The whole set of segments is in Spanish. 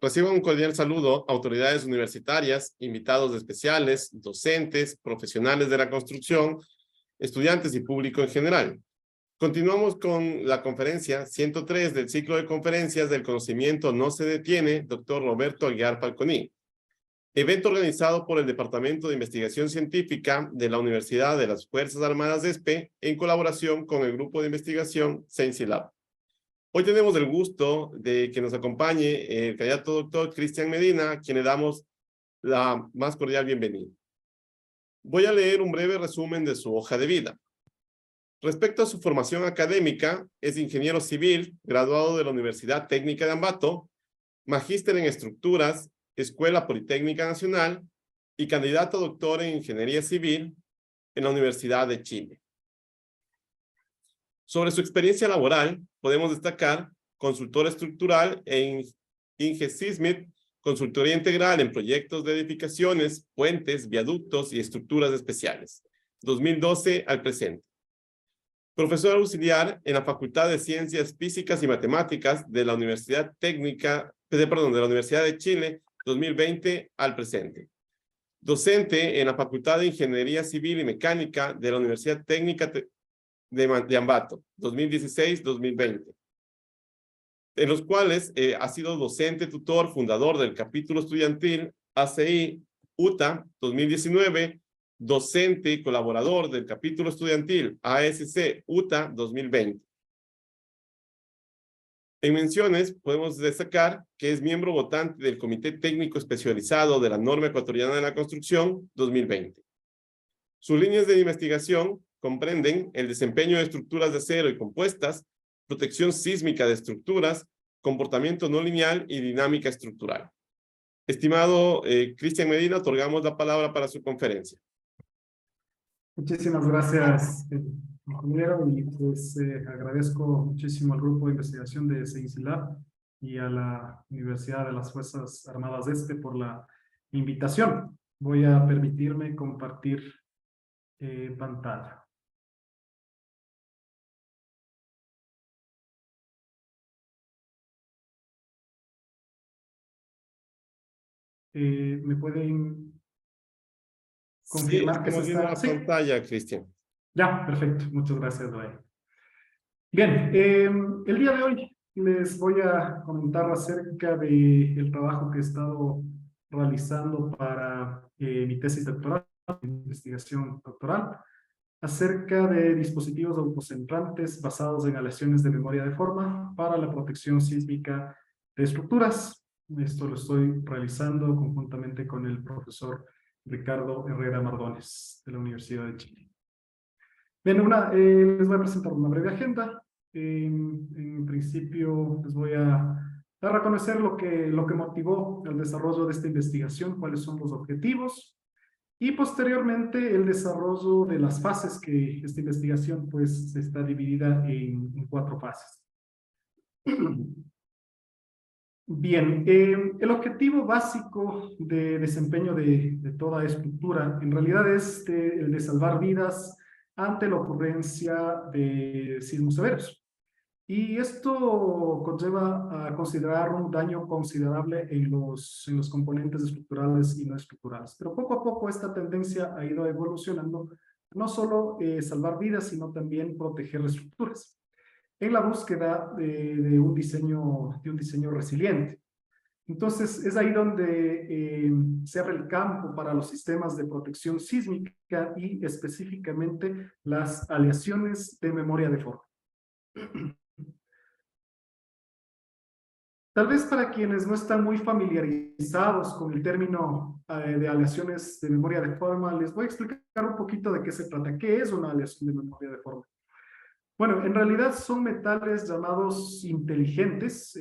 Reciban un cordial saludo a autoridades universitarias, invitados especiales, docentes, profesionales de la construcción, estudiantes y público en general. Continuamos con la conferencia 103 del ciclo de conferencias del conocimiento no se detiene, Dr. Roberto Aguiar Falconi. Evento organizado por el Departamento de Investigación Científica de la Universidad de las Fuerzas Armadas de ESPE en colaboración con el grupo de investigación ScienceLab. Hoy tenemos el gusto de que nos acompañe el candidato doctor Cristian Medina, a quien le damos la más cordial bienvenida. Voy a leer un breve resumen de su hoja de vida. Respecto a su formación académica, es ingeniero civil, graduado de la Universidad Técnica de Ambato, magíster en estructuras, Escuela Politécnica Nacional y candidato a doctor en ingeniería civil en la Universidad de Chile. Sobre su experiencia laboral, podemos destacar consultor estructural en Ingesismit, consultoría integral en proyectos de edificaciones, puentes, viaductos y estructuras especiales, 2012 al presente. Profesor auxiliar en la Facultad de Ciencias Físicas y Matemáticas de la Universidad de la Universidad de Chile, 2020 al presente. Docente en la Facultad de Ingeniería Civil y Mecánica de la Universidad Técnica de Ambato, 2016-2020, en los cuales ha sido docente, tutor, fundador del capítulo estudiantil ACI UTA 2019, docente y colaborador del capítulo estudiantil ASC UTA 2020. En menciones podemos destacar que es miembro votante del Comité Técnico Especializado de la Norma Ecuatoriana de la Construcción 2020. Sus líneas de investigación comprenden el desempeño de estructuras de acero y compuestas, protección sísmica de estructuras, comportamiento no lineal y dinámica estructural. Estimado Cristian Medina, otorgamos la palabra para su conferencia. Muchísimas gracias, ingeniero, y pues agradezco muchísimo al grupo de investigación de ScienceLab y a la Universidad de las Fuerzas Armadas de ESPE por la invitación. Voy a permitirme compartir pantalla. ¿Me pueden confirmar que se estamos viendo está? la pantalla, Cristian. Ya, perfecto. Muchas gracias, Dwayne. Bien, el día de hoy les voy a comentar acerca del trabajo que he estado realizando para mi tesis doctoral, investigación doctoral, acerca de dispositivos autocentrantes basados en aleaciones de memoria de forma para la protección sísmica de estructuras. Esto lo estoy realizando conjuntamente con el profesor Ricardo Herrera Mardones de la Universidad de Chile. Bien, les voy a presentar una breve agenda. En principio les voy a reconocer lo que motivó el desarrollo de esta investigación, cuáles son los objetivos, y posteriormente el desarrollo de las fases que esta investigación pues está dividida en 4 fases. Bien, el objetivo básico de desempeño de toda estructura en realidad es el de salvar vidas ante la ocurrencia de sismos severos. Y esto conlleva a considerar un daño considerable en los componentes estructurales y no estructurales. Pero poco a poco esta tendencia ha ido evolucionando, no solo salvar vidas, sino también proteger estructuras, en la búsqueda de un diseño resiliente. Entonces, es ahí donde se abre el campo para los sistemas de protección sísmica y específicamente las aleaciones de memoria de forma. Tal vez para quienes no están muy familiarizados con el término de aleaciones de memoria de forma, les voy a explicar un poquito de qué se trata. ¿Qué es una aleación de memoria de forma? Bueno, en realidad son metales llamados inteligentes,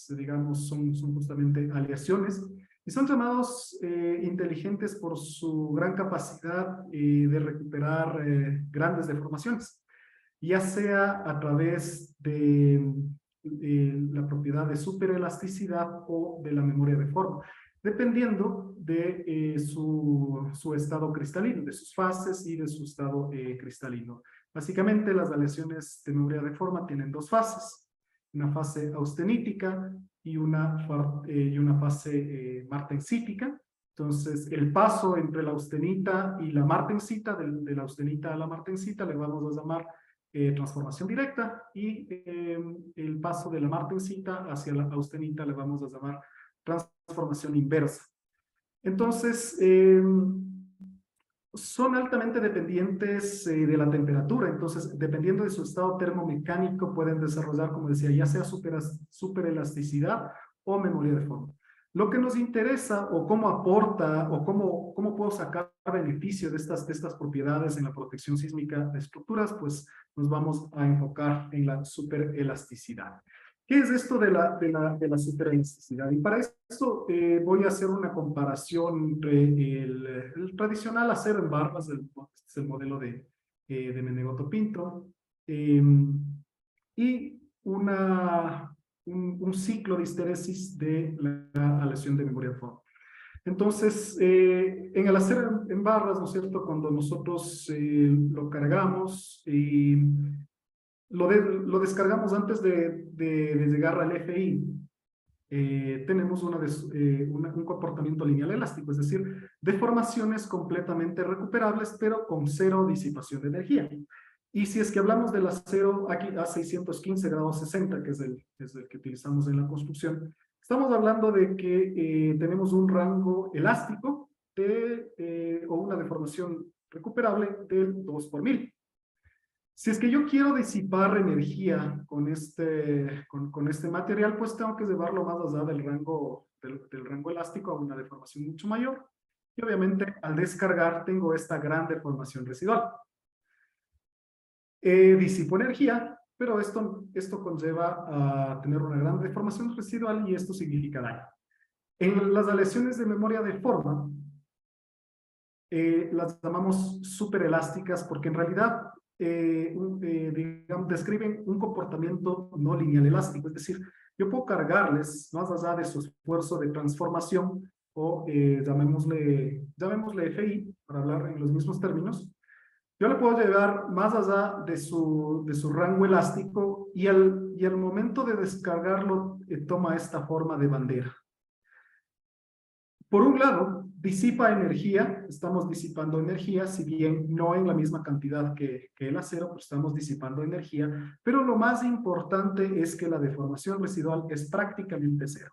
digamos, son justamente aleaciones, y son llamados inteligentes por su gran capacidad de recuperar grandes deformaciones, ya sea a través de la propiedad de superelasticidad o de la memoria de forma, dependiendo de su estado cristalino, de sus fases y de su estado cristalino. Básicamente, las aleaciones de memoria de forma tienen 2 fases. una fase austenítica y una fase martensítica. Entonces, el paso entre la austenita y la martensita, de la austenita a la martensita, le vamos a llamar transformación directa, y el paso de la martensita hacia la austenita le vamos a llamar transformación inversa. Entonces, son altamente dependientes de la temperatura. Entonces, dependiendo de su estado termomecánico, pueden desarrollar, como decía, ya sea superelasticidad o memoria de forma. Lo que nos interesa, o cómo aporta, o cómo puedo sacar beneficio de estas propiedades en la protección sísmica de estructuras, pues nos vamos a enfocar en la superelasticidad. ¿Qué es esto de la superelasticidad? Y para esto voy a hacer una comparación entre el tradicional acero en barras, este es el modelo de Menegoto Pinto, y un ciclo de histeresis de la aleación de memoria de forma. Entonces, en el acero en barras, ¿no es cierto? Cuando nosotros lo cargamos y lo descargamos antes de llegar al FI, tenemos un comportamiento lineal elástico, es decir, deformaciones completamente recuperables, pero con cero disipación de energía. Y si es que hablamos del acero aquí a 615 grados 60, que es el que utilizamos en la construcción, estamos hablando de que tenemos un rango elástico o una deformación recuperable del 2 por 1000. Si es que yo quiero disipar energía con este material, pues tengo que llevarlo más allá del rango elástico a una deformación mucho mayor. Y obviamente al descargar tengo esta gran deformación residual. Disipo energía, pero esto conlleva a tener una gran deformación residual, y esto significa daño. En las aleaciones de memoria de forma, las llamamos superelásticas porque en realidad digamos, describen un comportamiento no lineal elástico. Es decir, yo puedo cargarles más allá de su esfuerzo de transformación, o llamémosle FI, para hablar en los mismos términos. Yo le puedo llevar más allá de su rango elástico, y al momento de descargarlo toma esta forma de bandera. Por un lado, disipa energía, estamos disipando energía, si bien no en la misma cantidad que el acero, pues estamos disipando energía, pero lo más importante es que la deformación residual es prácticamente cero.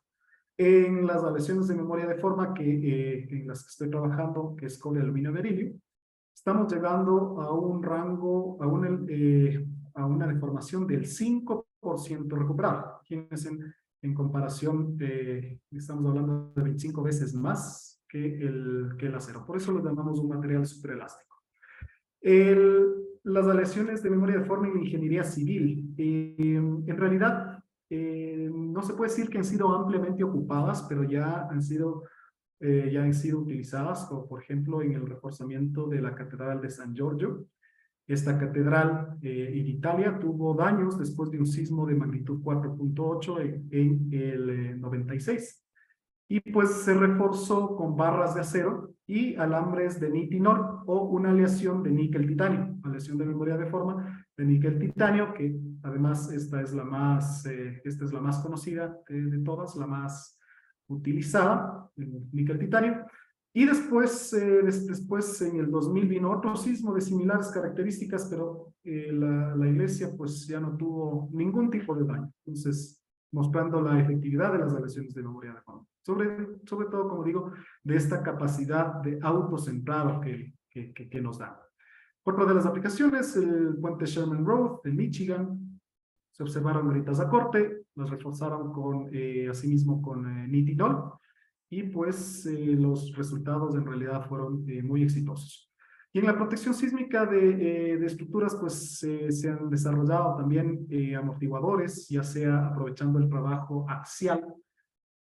En las aleaciones de memoria de forma en las que estoy trabajando, que es cobre, aluminio, berilio, estamos llegando a un rango, a una deformación del 5% recuperable. Fíjense, en comparación, estamos hablando de 25 veces más que el acero. Por eso lo llamamos un material superelástico. Las aleaciones de memoria de forma en ingeniería civil, en realidad, no se puede decir que han sido ampliamente ocupadas, pero ya han sido utilizadas, como por ejemplo en el reforzamiento de la Catedral de San Giorgio. Esta catedral en Italia tuvo daños después de un sismo de magnitud 4.8 en el 96. Y pues se reforzó con barras de acero y alambres de nitinol, o una aleación de níquel-titanio, aleación de memoria de forma de níquel-titanio, que además esta es la más conocida de todas, la más utilizada, el níquel-titanio. Y después en el 2000 vino otro sismo de similares características, pero la iglesia pues ya no tuvo ningún tipo de daño. Entonces, mostrando la efectividad de las aleaciones de memoria de forma. Sobre todo, como digo, de esta capacidad de autocentrado que nos da. Otra de las aplicaciones, el puente Sherman Road de Michigan. Se observaron grietas a corte, las reforzaron asimismo con nitinol, y pues los resultados en realidad fueron muy exitosos. Y en la protección sísmica de estructuras, pues se han desarrollado también amortiguadores, ya sea aprovechando el trabajo axial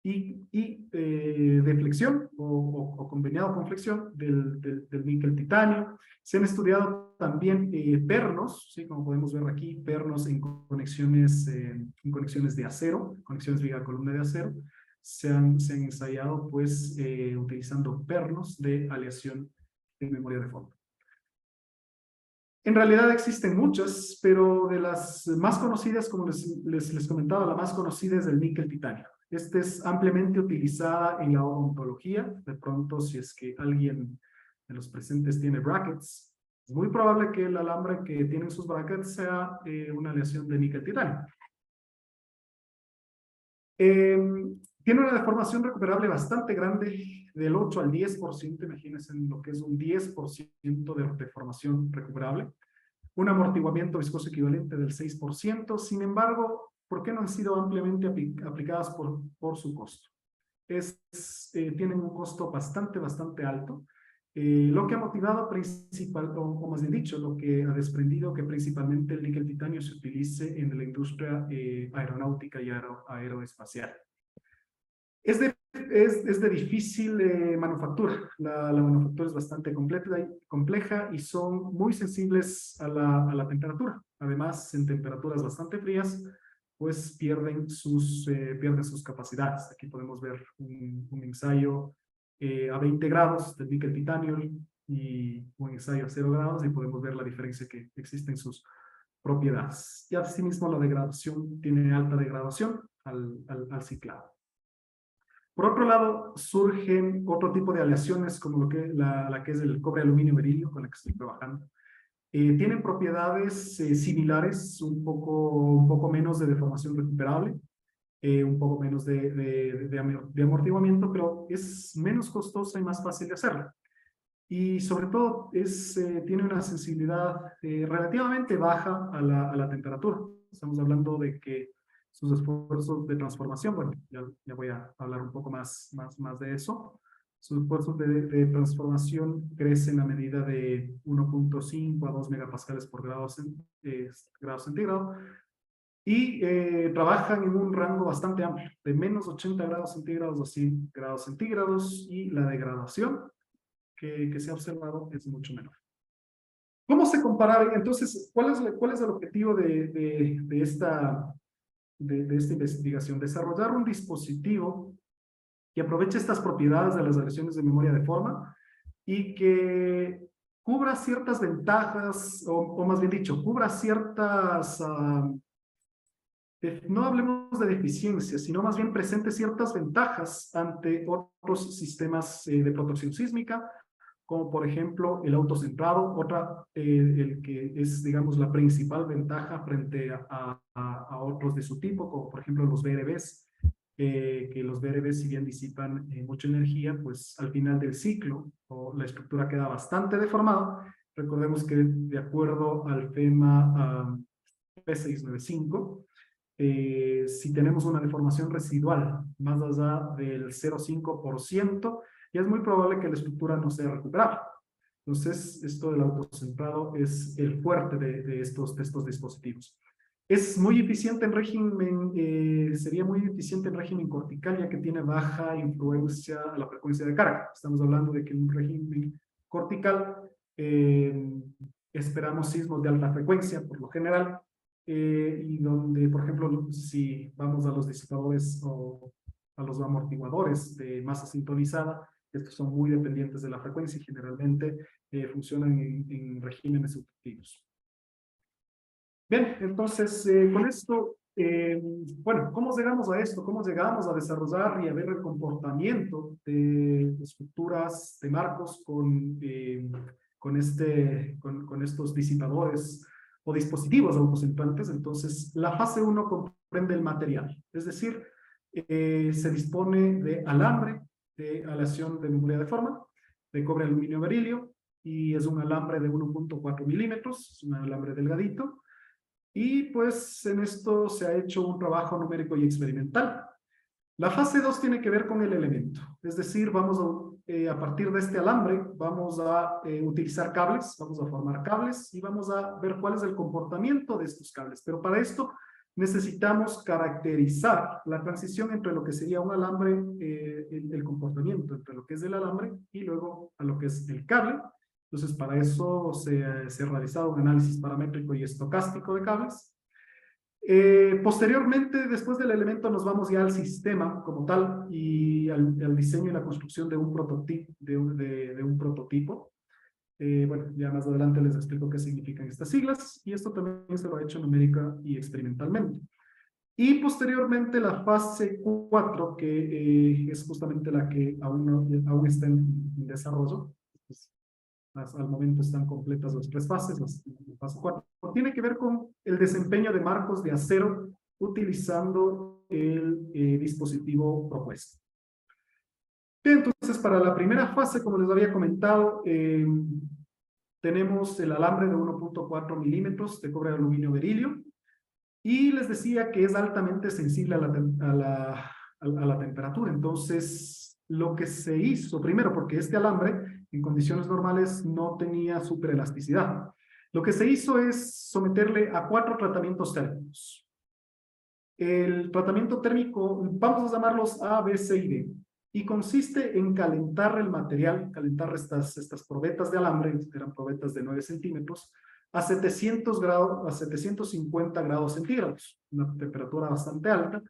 y de flexión o combinado con flexión del níquel titanio. Se han estudiado también pernos, ¿sí? Como podemos ver aquí, pernos en conexiones de acero, conexiones viga-columna de acero. Se han ensayado pues utilizando pernos de aleación de memoria de forma. En realidad existen muchas, pero de las más conocidas, como les comentaba, la más conocida es el níquel titanio. Este es ampliamente utilizada en la odontología. De pronto, si es que alguien de los presentes tiene brackets, es muy probable que el alambre que tiene en sus brackets sea una aleación de níquel titanio. Tiene una deformación recuperable bastante grande, del 8 al 10%, imagínense lo que es un 10% de deformación recuperable. Un amortiguamiento viscoso equivalente del 6%. Sin embargo, ¿por qué no han sido ampliamente aplicadas por su costo? Tienen un costo bastante alto. Lo que ha motivado o más bien dicho, lo que ha desprendido que principalmente el níquel titanio se utilice en la industria aeronáutica y aeroespacial. Es de difícil manufactura. La manufactura es bastante compleja y son muy sensibles a la temperatura. Además, en temperaturas bastante frías, pues pierden sus capacidades. Aquí podemos ver un ensayo a 20 grados del níquel titanio y un ensayo a 0 grados y podemos ver la diferencia que existe en sus propiedades. Y asimismo la degradación tiene alta degradación al ciclado. Por otro lado, surgen otro tipo de aleaciones como la que es el cobre aluminio berilio, con la que estoy trabajando. Tienen propiedades similares, un poco menos de deformación recuperable, un poco menos de amortiguamiento, pero es menos costosa y más fácil de hacerla. Y sobre todo tiene una sensibilidad relativamente baja a la temperatura. Estamos hablando de que sus esfuerzos de transformación, bueno, ya voy a hablar un poco más de eso. Sus esfuerzos de transformación crecen a medida de 1.5 a 2 megapascales por grado centígrado y trabajan en un rango bastante amplio, de menos 80 grados centígrados a 100 grados centígrados, y la degradación que se ha observado es mucho menor. ¿Cómo se compara? Entonces, ¿cuál es el objetivo de esta investigación? Desarrollar un dispositivo que aproveche estas propiedades de las aleaciones de memoria de forma y que cubra ciertas ventajas, o más bien dicho, cubra ciertas, no hablemos de deficiencias, sino más bien presente ciertas ventajas ante otros sistemas de protección sísmica, como por ejemplo el autocentrado, el que es, digamos, la principal ventaja frente a otros de su tipo, como por ejemplo los VRBs, que los VRBs, si bien disipan mucha energía, pues al final del ciclo la estructura queda bastante deformada. Recordemos que de acuerdo al FEMA P695, si tenemos una deformación residual más allá del 0,5%, ya es muy probable que la estructura no sea recuperable. Entonces, esto del autocentrado es el fuerte de estos dispositivos. Es muy eficiente en régimen, sería muy eficiente en régimen cortical, ya que tiene baja influencia a la frecuencia de carga. Estamos hablando de que en un régimen cortical esperamos sismos de alta frecuencia, por lo general, y donde, por ejemplo, si vamos a los disipadores o a los amortiguadores de masa sintonizada, estos son muy dependientes de la frecuencia y generalmente funcionan en regímenes sucesivos. Bien, entonces, con esto, bueno, ¿cómo llegamos a esto? ¿Cómo llegamos a desarrollar y a ver el comportamiento de estructuras de marcos con estos disipadores o dispositivos autocentrantes? Entonces, la fase 1 comprende el material, es decir, se dispone de alambre de aleación de memoria de forma, de cobre aluminio berilio, y es un alambre de 1.4 milímetros, es un alambre delgadito, y pues en esto se ha hecho un trabajo numérico y experimental. La fase 2 tiene que ver con el elemento, es decir, vamos a partir de este alambre, vamos a utilizar cables, vamos a formar cables y vamos a ver cuál es el comportamiento de estos cables. Pero para esto necesitamos caracterizar la transición entre lo que sería un alambre, el comportamiento entre lo que es el alambre y luego a lo que es el cable. Entonces, para eso se ha realizado un análisis paramétrico y estocástico de cables. Posteriormente, después del elemento, nos vamos ya al sistema como tal y al diseño y la construcción de un prototipo. Bueno, ya más adelante les explico qué significan estas siglas, y esto también se lo ha hecho numérica y experimentalmente. Y posteriormente la fase 4, que es justamente la que aún está en desarrollo. Pues, al momento están completas las 3 fases, la fase 4. Tiene que ver con el desempeño de marcos de acero utilizando el dispositivo propuesto. Bien, entonces, para la primera fase, como les había comentado, tenemos el alambre de 1.4 milímetros de cobre, aluminio, berilio, y les decía que es altamente sensible a la temperatura. Entonces, lo que se hizo, primero, porque este alambre en condiciones normales no tenía superelasticidad, lo que se hizo es someterle a 4 tratamientos térmicos. El tratamiento térmico, vamos a llamarlos A, B, C y D, y consiste en calentar el material, calentar estas probetas de alambre, eran probetas de 9 centímetros, a 700 grados, a 750 grados centígrados, una temperatura bastante alta,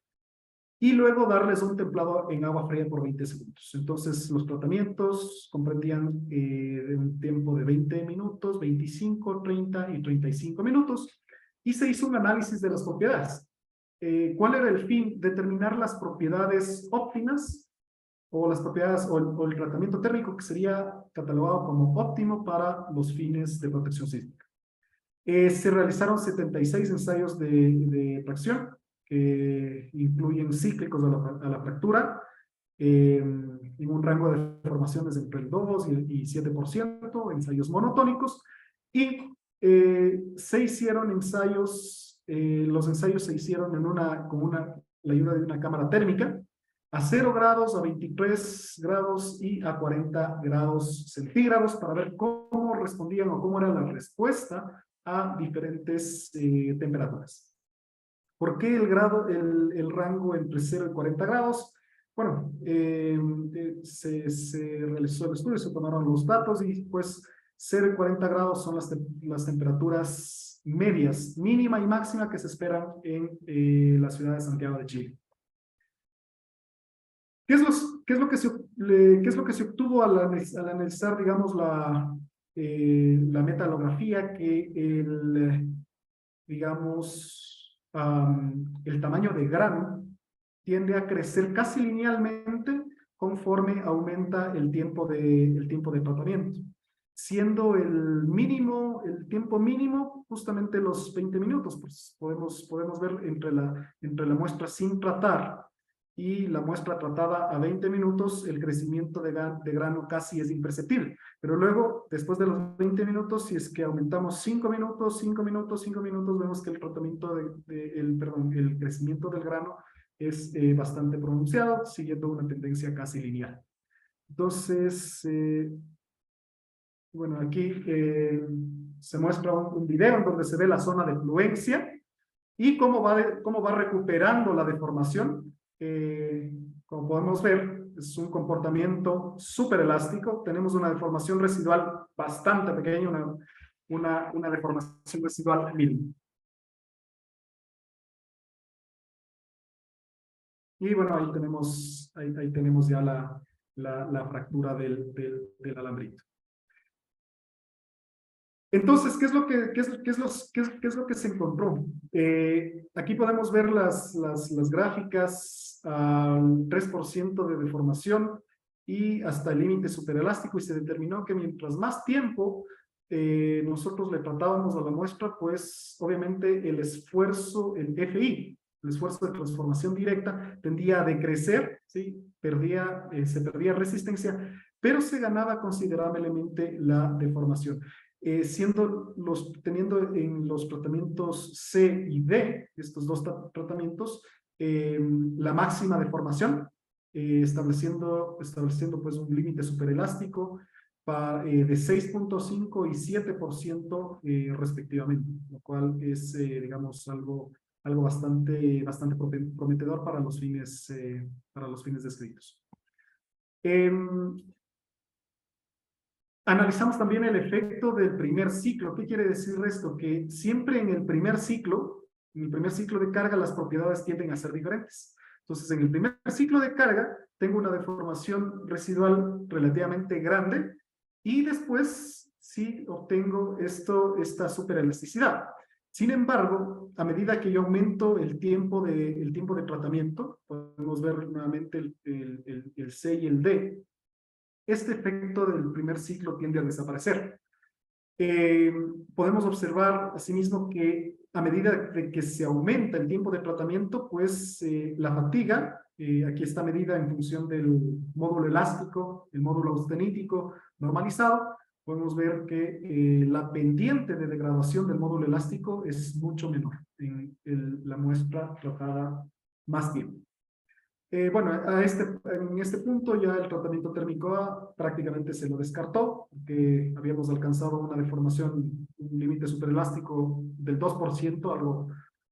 y luego darles un templado en agua fría por 20 segundos. Entonces, los tratamientos comprendían de un tiempo de 20 minutos, 25, 30 y 35 minutos, y se hizo un análisis de las propiedades. ¿Cuál era el fin? Determinar las propiedades óptimas o las propiedades o el tratamiento térmico que sería catalogado como óptimo para los fines de protección sísmica. Se realizaron 76 ensayos de tracción que incluyen cíclicos a la fractura en un rango de deformaciones entre el 2 y 7%, ensayos monotónicos, y se hicieron ensayos, los ensayos se hicieron con la ayuda de una cámara térmica a 0 grados, a 23 grados y a 40 grados centígrados para ver cómo respondían o cómo era la respuesta a diferentes temperaturas. ¿Por qué el rango entre 0 y 40 grados? Bueno, se realizó el estudio, se tomaron los datos y pues 0 y 40 grados son las temperaturas medias, mínima y máxima que se esperan en la ciudad de Santiago de Chile. ¿Qué es lo que se obtuvo al analizar, digamos, la metalografía? Que digamos, el tamaño de grano tiende a crecer casi linealmente conforme aumenta el tiempo de tratamiento, siendo el tiempo mínimo justamente los 20 minutos. Pues podemos ver entre la muestra sin tratar y la muestra tratada a 20 minutos, el crecimiento de grano casi es imperceptible. Pero luego, después de los 20 minutos, si es que aumentamos 5 minutos, 5 minutos, 5 minutos, vemos que el tratamiento el crecimiento del grano es bastante pronunciado, siguiendo una tendencia casi lineal. Entonces, bueno, aquí se muestra un video en donde se ve la zona de fluencia y cómo va recuperando la deformación. Como podemos ver, es un comportamiento súper elástico. Tenemos una deformación residual bastante pequeña, una deformación residual mínima. Y bueno, ahí tenemos ya la fractura del alambrito. Entonces, ¿qué es lo que se encontró? Aquí podemos ver las gráficas al 3% de deformación y hasta el límite superelástico, y se determinó que mientras más tiempo nosotros le tratábamos a la muestra, pues obviamente el esfuerzo, el FI, el esfuerzo de transformación directa, tendía a decrecer, ¿sí? Se perdía resistencia, pero se ganaba considerablemente la deformación. Teniendo en los tratamientos C y D, estos dos tratamientos, la máxima deformación, estableciendo pues un límite superelástico de 6.5 y 7% respectivamente, lo cual es, digamos, algo bastante prometedor para los fines descritos. Analizamos también el efecto del primer ciclo. ¿Qué quiere decir esto? Que siempre en el primer ciclo de carga, las propiedades tienden a ser diferentes. Entonces, en el primer ciclo de carga, tengo una deformación residual relativamente grande, y después sí obtengo esta superelasticidad. Sin embargo, a medida que yo aumento el tiempo de tratamiento, podemos ver nuevamente el C y el D, este efecto del primer ciclo tiende a desaparecer. Podemos observar asimismo que a medida de que se aumenta el tiempo de tratamiento, pues la fatiga, aquí está medida en función del módulo elástico, el módulo austenítico normalizado, podemos ver que la pendiente de degradación del módulo elástico es mucho menor en la muestra tratada más tiempo. Bueno, en este punto ya el tratamiento térmico A prácticamente se lo descartó, porque habíamos alcanzado una deformación, un límite superelástico del 2%, algo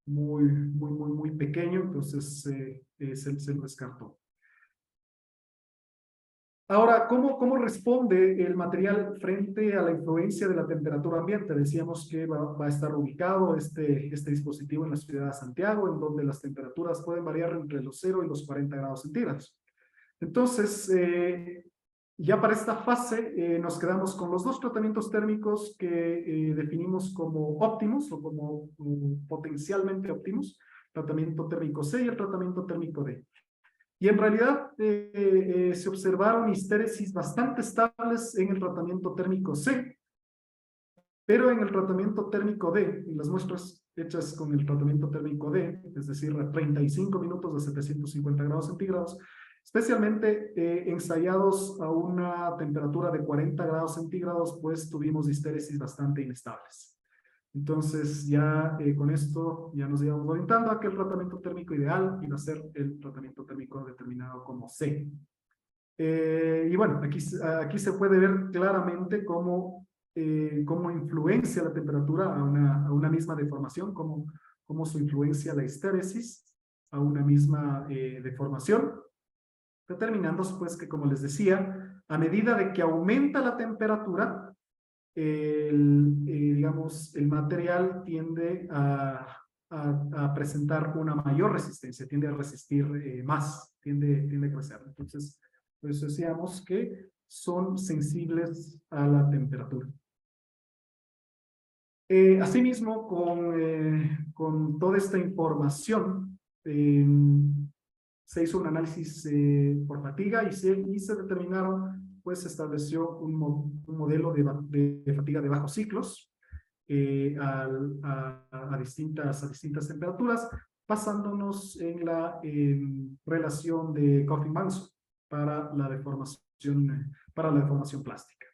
muy pequeño, entonces se lo descartó. Ahora, ¿cómo responde el material frente a la influencia de la temperatura ambiente? Decíamos que va a estar ubicado este dispositivo en la ciudad de Santiago, en donde las temperaturas pueden variar entre los 0 y los 40 grados centígrados. Entonces, ya para esta fase nos quedamos con los dos tratamientos térmicos que definimos como óptimos o como potencialmente óptimos, tratamiento térmico C y el tratamiento térmico D. Y en realidad se observaron histéresis bastante estables en el tratamiento térmico C, pero en el tratamiento térmico D, en las muestras hechas con el tratamiento térmico D, es decir, a 35 minutos de 750 grados centígrados, especialmente ensayados a una temperatura de 40 grados centígrados, pues tuvimos histéresis bastante inestables. Entonces ya con esto ya nos íbamos orientando a que el tratamiento térmico ideal iba a ser el tratamiento térmico determinado como C. Y bueno, aquí se puede ver claramente cómo influencia la temperatura a una misma deformación, cómo su influencia la histéresis a una misma deformación, determinando pues que, como les decía, a medida de que aumenta la temperatura, digamos, el material tiende a presentar una mayor resistencia, tiende a resistir más, tiende a crecer. Entonces, por eso decíamos que son sensibles a la temperatura. Asimismo, con toda esta información, se hizo un análisis por fatiga y se determinaron, pues se estableció un modelo de fatiga de bajos ciclos a distintas temperaturas, basándonos en la relación de Coffin-Manson para la deformación plástica.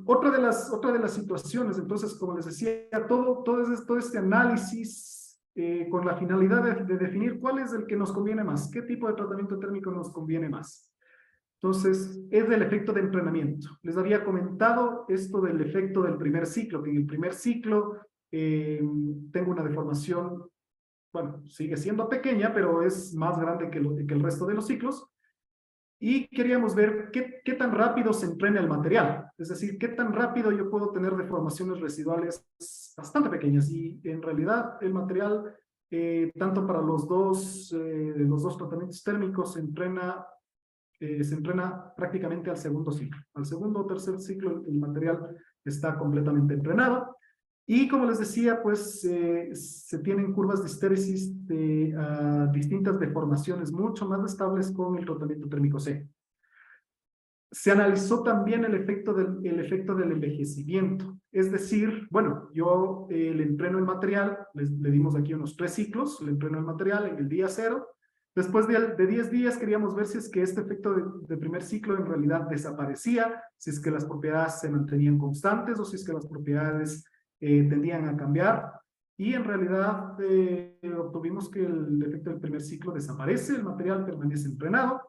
Otra de las situaciones, entonces, como les decía, todo este análisis con la finalidad de definir cuál es el que nos conviene más, qué tipo de tratamiento térmico nos conviene más. Entonces, es del efecto de entrenamiento. Les había comentado esto del efecto del primer ciclo, que en el primer ciclo tengo una deformación, bueno, sigue siendo pequeña, pero es más grande que el resto de los ciclos. Y queríamos ver qué tan rápido se entrena el material, es decir, qué tan rápido yo puedo tener deformaciones residuales bastante pequeñas. Y en realidad el material, tanto para los dos tratamientos térmicos, se entrena prácticamente al segundo ciclo. Al segundo o tercer ciclo el material está completamente entrenado. Y como les decía, pues se tienen curvas de histéresis de distintas deformaciones mucho más estables con el tratamiento térmico C. Se analizó también el efecto del envejecimiento. Es decir, bueno, yo le entreno el material, le dimos aquí unos 3 ciclos, le entreno el material en el día 0. Después de 10 días queríamos ver si es que este efecto de primer ciclo en realidad desaparecía, si es que las propiedades se mantenían constantes o si es que las propiedades tendían a cambiar, y en realidad obtuvimos que el efecto del primer ciclo desaparece, el material permanece entrenado,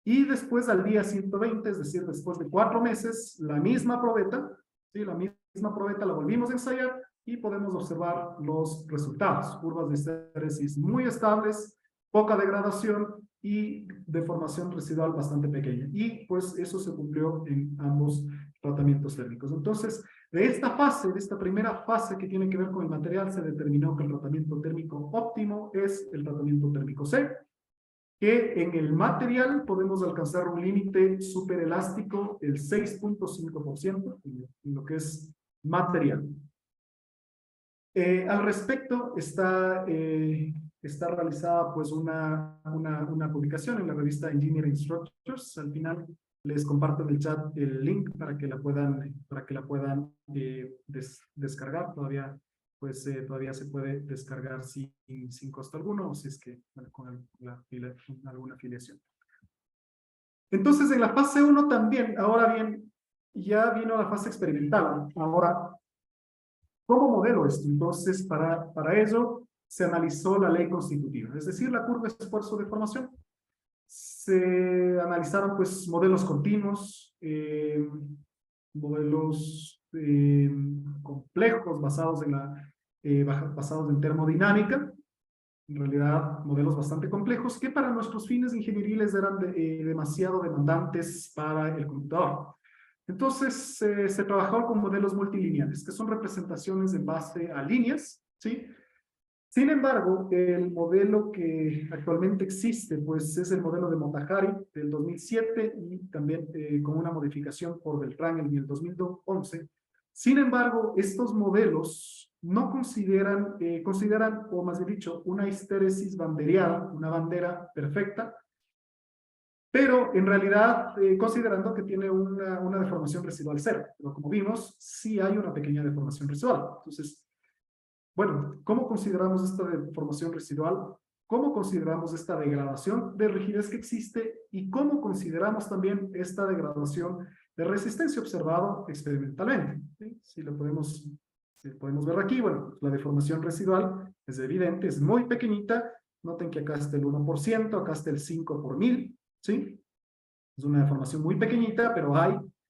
y después al día 120, es decir, después de 4 meses, la misma probeta, ¿sí? La misma probeta la volvimos a ensayar y podemos observar los resultados, curvas de histéresis muy estables, poca degradación y deformación residual bastante pequeña, y pues eso se cumplió en ambos tratamientos térmicos. Entonces, de esta primera fase que tiene que ver con el material, se determinó que el tratamiento térmico óptimo es el tratamiento térmico C. que en el material podemos alcanzar un límite superelástico del 6.5% en lo que es material. Al respecto, está realizada pues una publicación en la revista Engineering Structures. Al final les comparto en el chat el link para que la puedan descargar. Todavía se puede descargar sin costo alguno, o si es que bueno, con alguna afiliación. Entonces, en la fase 1 también, ahora bien, ya vino la fase experimental. Ahora, ¿cómo modelo esto? Entonces, para ello se analizó la ley constitutiva, es decir, la curva de esfuerzo de formación. Se analizaron pues modelos continuos, modelos complejos basados en termodinámica, en realidad modelos bastante complejos que para nuestros fines ingenieriles eran demasiado demandantes para el computador. Entonces, se trabajó con modelos multilineales, que son representaciones en base a líneas, ¿sí? Sin embargo, el modelo que actualmente existe, pues es el modelo de Motahari del 2007 y también con una modificación por Beltrán en el 2011. Sin embargo, estos modelos no consideran, o más bien dicho, una histéresis banderiada, una bandera perfecta, pero en realidad considerando que tiene una deformación residual cero. Pero como vimos, sí hay una pequeña deformación residual. Entonces, bueno, ¿cómo consideramos esta deformación residual? ¿Cómo consideramos esta degradación de rigidez que existe? ¿Y cómo consideramos también esta degradación de resistencia observado experimentalmente? ¿Sí? Si podemos ver aquí, bueno, la deformación residual es evidente, es muy pequeñita. Noten que acá está el 1%, acá está el 5 por 1000, ¿sí? Es una deformación muy pequeñita, pero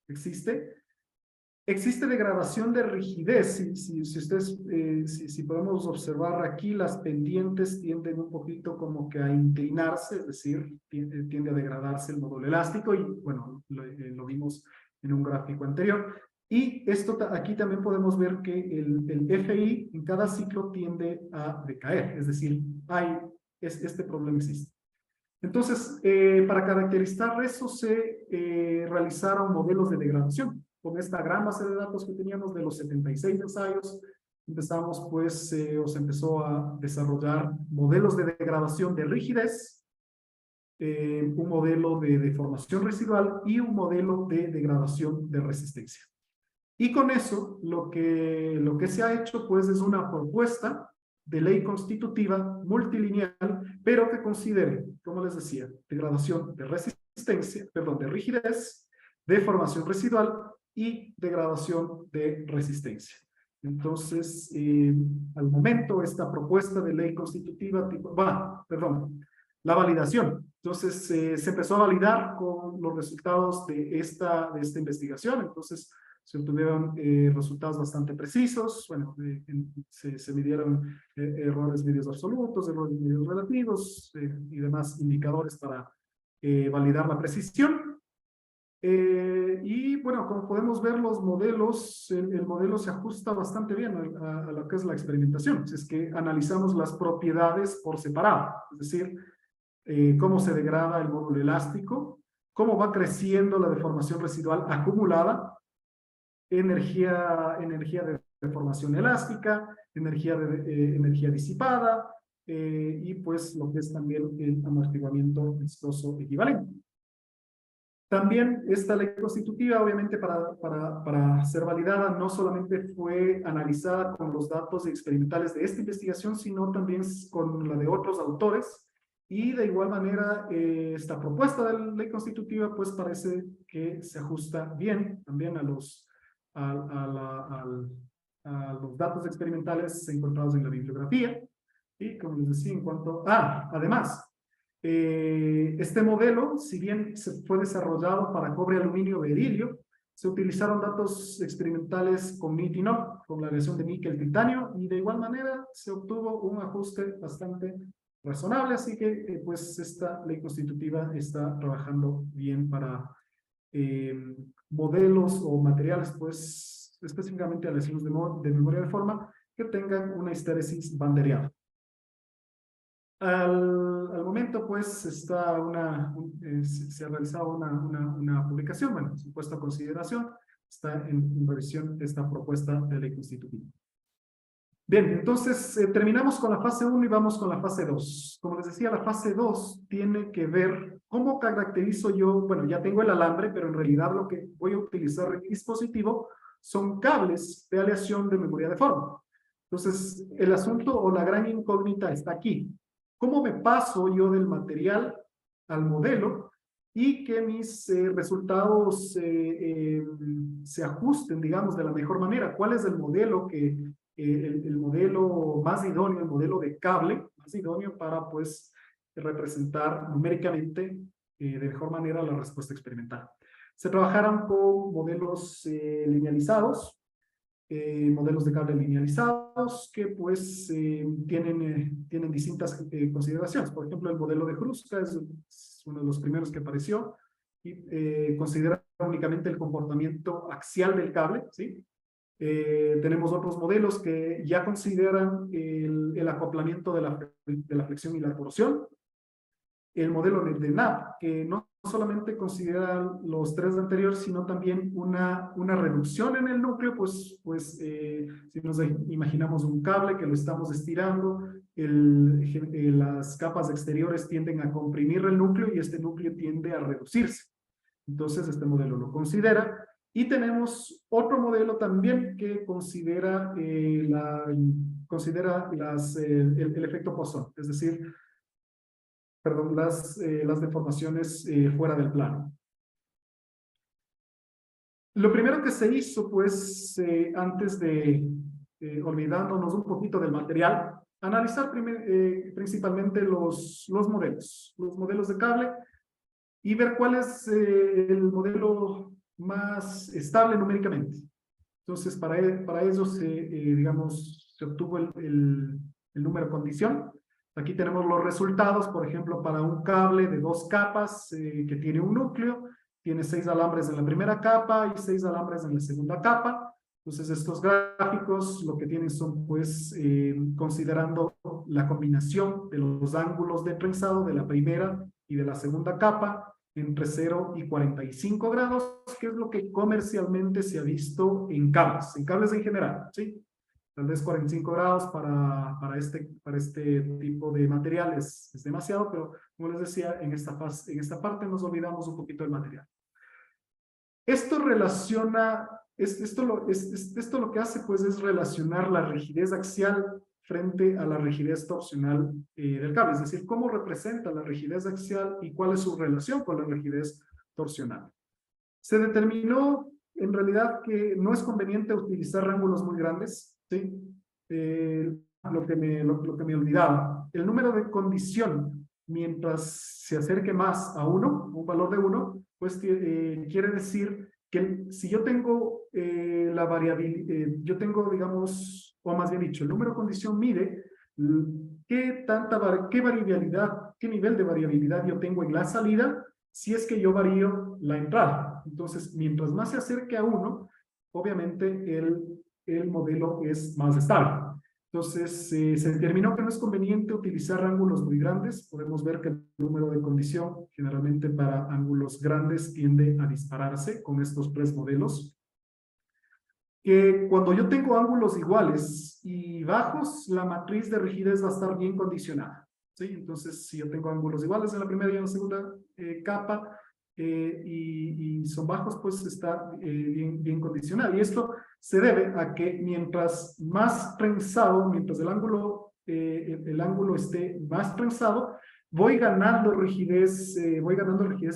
existe. Existe degradación de rigidez. Si podemos observar aquí, las pendientes tienden un poquito como que a inclinarse, es decir, tiende a degradarse el módulo elástico y bueno, lo vimos en un gráfico anterior. Y esto aquí también podemos ver que el FI en cada ciclo tiende a decaer, es decir, este problema existe. Entonces, para caracterizar eso se realizaron modelos de degradación. Con esta gran base de datos que teníamos de los 76 ensayos, empezamos pues, o se empezó a desarrollar modelos de degradación de rigidez, un modelo de deformación residual y un modelo de degradación de resistencia. Y con eso, lo que se ha hecho pues es una propuesta de ley constitutiva multilineal, pero que considere, como les decía, degradación de resistencia, perdón, de rigidez, deformación residual y degradación de resistencia. Entonces, al momento, esta propuesta de ley constitutiva, la validación. Entonces, se empezó a validar con los resultados de esta investigación. Entonces, se obtuvieron resultados bastante precisos. Bueno, se midieron errores medios absolutos, errores medios relativos y demás indicadores para validar la precisión. Y bueno, como podemos ver, los modelos, el modelo se ajusta bastante bien a lo que es la experimentación. Si es que analizamos las propiedades por separado, es decir, cómo se degrada el módulo elástico, cómo va creciendo la deformación residual acumulada, energía de deformación elástica, energía disipada, y pues lo que es también el amortiguamiento vistoso equivalente. También esta ley constitutiva, obviamente, para ser validada, no solamente fue analizada con los datos experimentales de esta investigación, sino también con la de otros autores. Y de igual manera, esta propuesta de ley constitutiva, pues parece que se ajusta bien también a los datos experimentales encontrados en la bibliografía. Y como les decía, además, este modelo, si bien se fue desarrollado para cobre, aluminio, berilio, se utilizaron datos experimentales con nitinol, con la aleación de níquel, titanio, y de igual manera se obtuvo un ajuste bastante razonable, así que pues esta ley constitutiva está trabajando bien para modelos o materiales, pues específicamente aleaciones de memoria de forma que tengan una histéresis banderiada. Al momento, pues, está se ha realizado una publicación, bueno, su puesto a consideración, está en revisión esta propuesta de ley constitutiva. Bien, entonces terminamos con la fase 1 y vamos con la fase 2. Como les decía, la fase 2 tiene que ver cómo caracterizo yo, bueno, ya tengo el alambre, pero en realidad lo que voy a utilizar en el dispositivo son cables de aleación de memoria de forma. Entonces, el asunto o la gran incógnita está aquí. ¿Cómo me paso yo del material al modelo y que mis resultados se ajusten, digamos, de la mejor manera? ¿Cuál es el modelo el modelo más idóneo, el modelo de cable más idóneo para, pues, representar numéricamente de mejor manera la respuesta experimental? Se trabajaron con modelos linealizados, modelos de cable linealizados que pues tienen distintas consideraciones. Por ejemplo, el modelo de Kruska es uno de los primeros que apareció y considera únicamente el comportamiento axial del cable, ¿sí? Tenemos otros modelos que ya consideran el acoplamiento de la flexión y la torsión. El modelo de NAP, que no solamente considera los tres anteriores, sino también una reducción en el núcleo, pues si nos imaginamos un cable que lo estamos estirando, las capas exteriores tienden a comprimir el núcleo y este núcleo tiende a reducirse. Entonces, este modelo lo considera. Y tenemos otro modelo también que considera, el efecto Poisson, es decir, perdón, las deformaciones fuera del plano. Lo primero que se hizo, pues, antes de olvidándonos un poquito del material, analizar principalmente los modelos de cable y ver cuál es el modelo más estable numéricamente. Entonces, para ello digamos, se obtuvo el número condición. Aquí tenemos los resultados, por ejemplo, para un cable de 2 capas que tiene un núcleo, tiene 6 alambres en la primera capa y 6 alambres en la segunda capa. Entonces, estos gráficos lo que tienen son, pues, considerando la combinación de los ángulos de trenzado de la primera y de la segunda capa, entre 0 y 45 grados, que es lo que comercialmente se ha visto en cables en general, ¿sí? Tal vez 45 grados para este tipo de material es demasiado, pero como les decía, en esta parte nos olvidamos un poquito del material. Esto esto lo que hace, pues, es relacionar la rigidez axial frente a la rigidez torsional del cable, es decir, cómo representa la rigidez axial y cuál es su relación con la rigidez torsional. Se determinó en realidad que no es conveniente utilizar ángulos muy grandes, ¿sí? Lo que me olvidaba, el número de condición, mientras se acerque más a 1, un valor de 1, pues quiere decir que si yo tengo la variabilidad, yo tengo, digamos, o más bien dicho, el número de condición mide qué variabilidad, qué nivel de variabilidad yo tengo en la salida si es que yo varío la entrada. Entonces, mientras más se acerque a 1, obviamente el modelo es más estable. Entonces, se determinó que no es conveniente utilizar ángulos muy grandes. Podemos ver que el número de condición, generalmente para ángulos grandes, tiende a dispararse con estos 3 modelos. Que cuando yo tengo ángulos iguales y bajos, la matriz de rigidez va a estar bien condicionada, ¿sí? Entonces, si yo tengo ángulos iguales en la primera y en la segunda capa y son bajos, pues está bien condicionado. Y esto se debe a que mientras más trenzado, mientras el ángulo esté más trenzado, voy ganando rigidez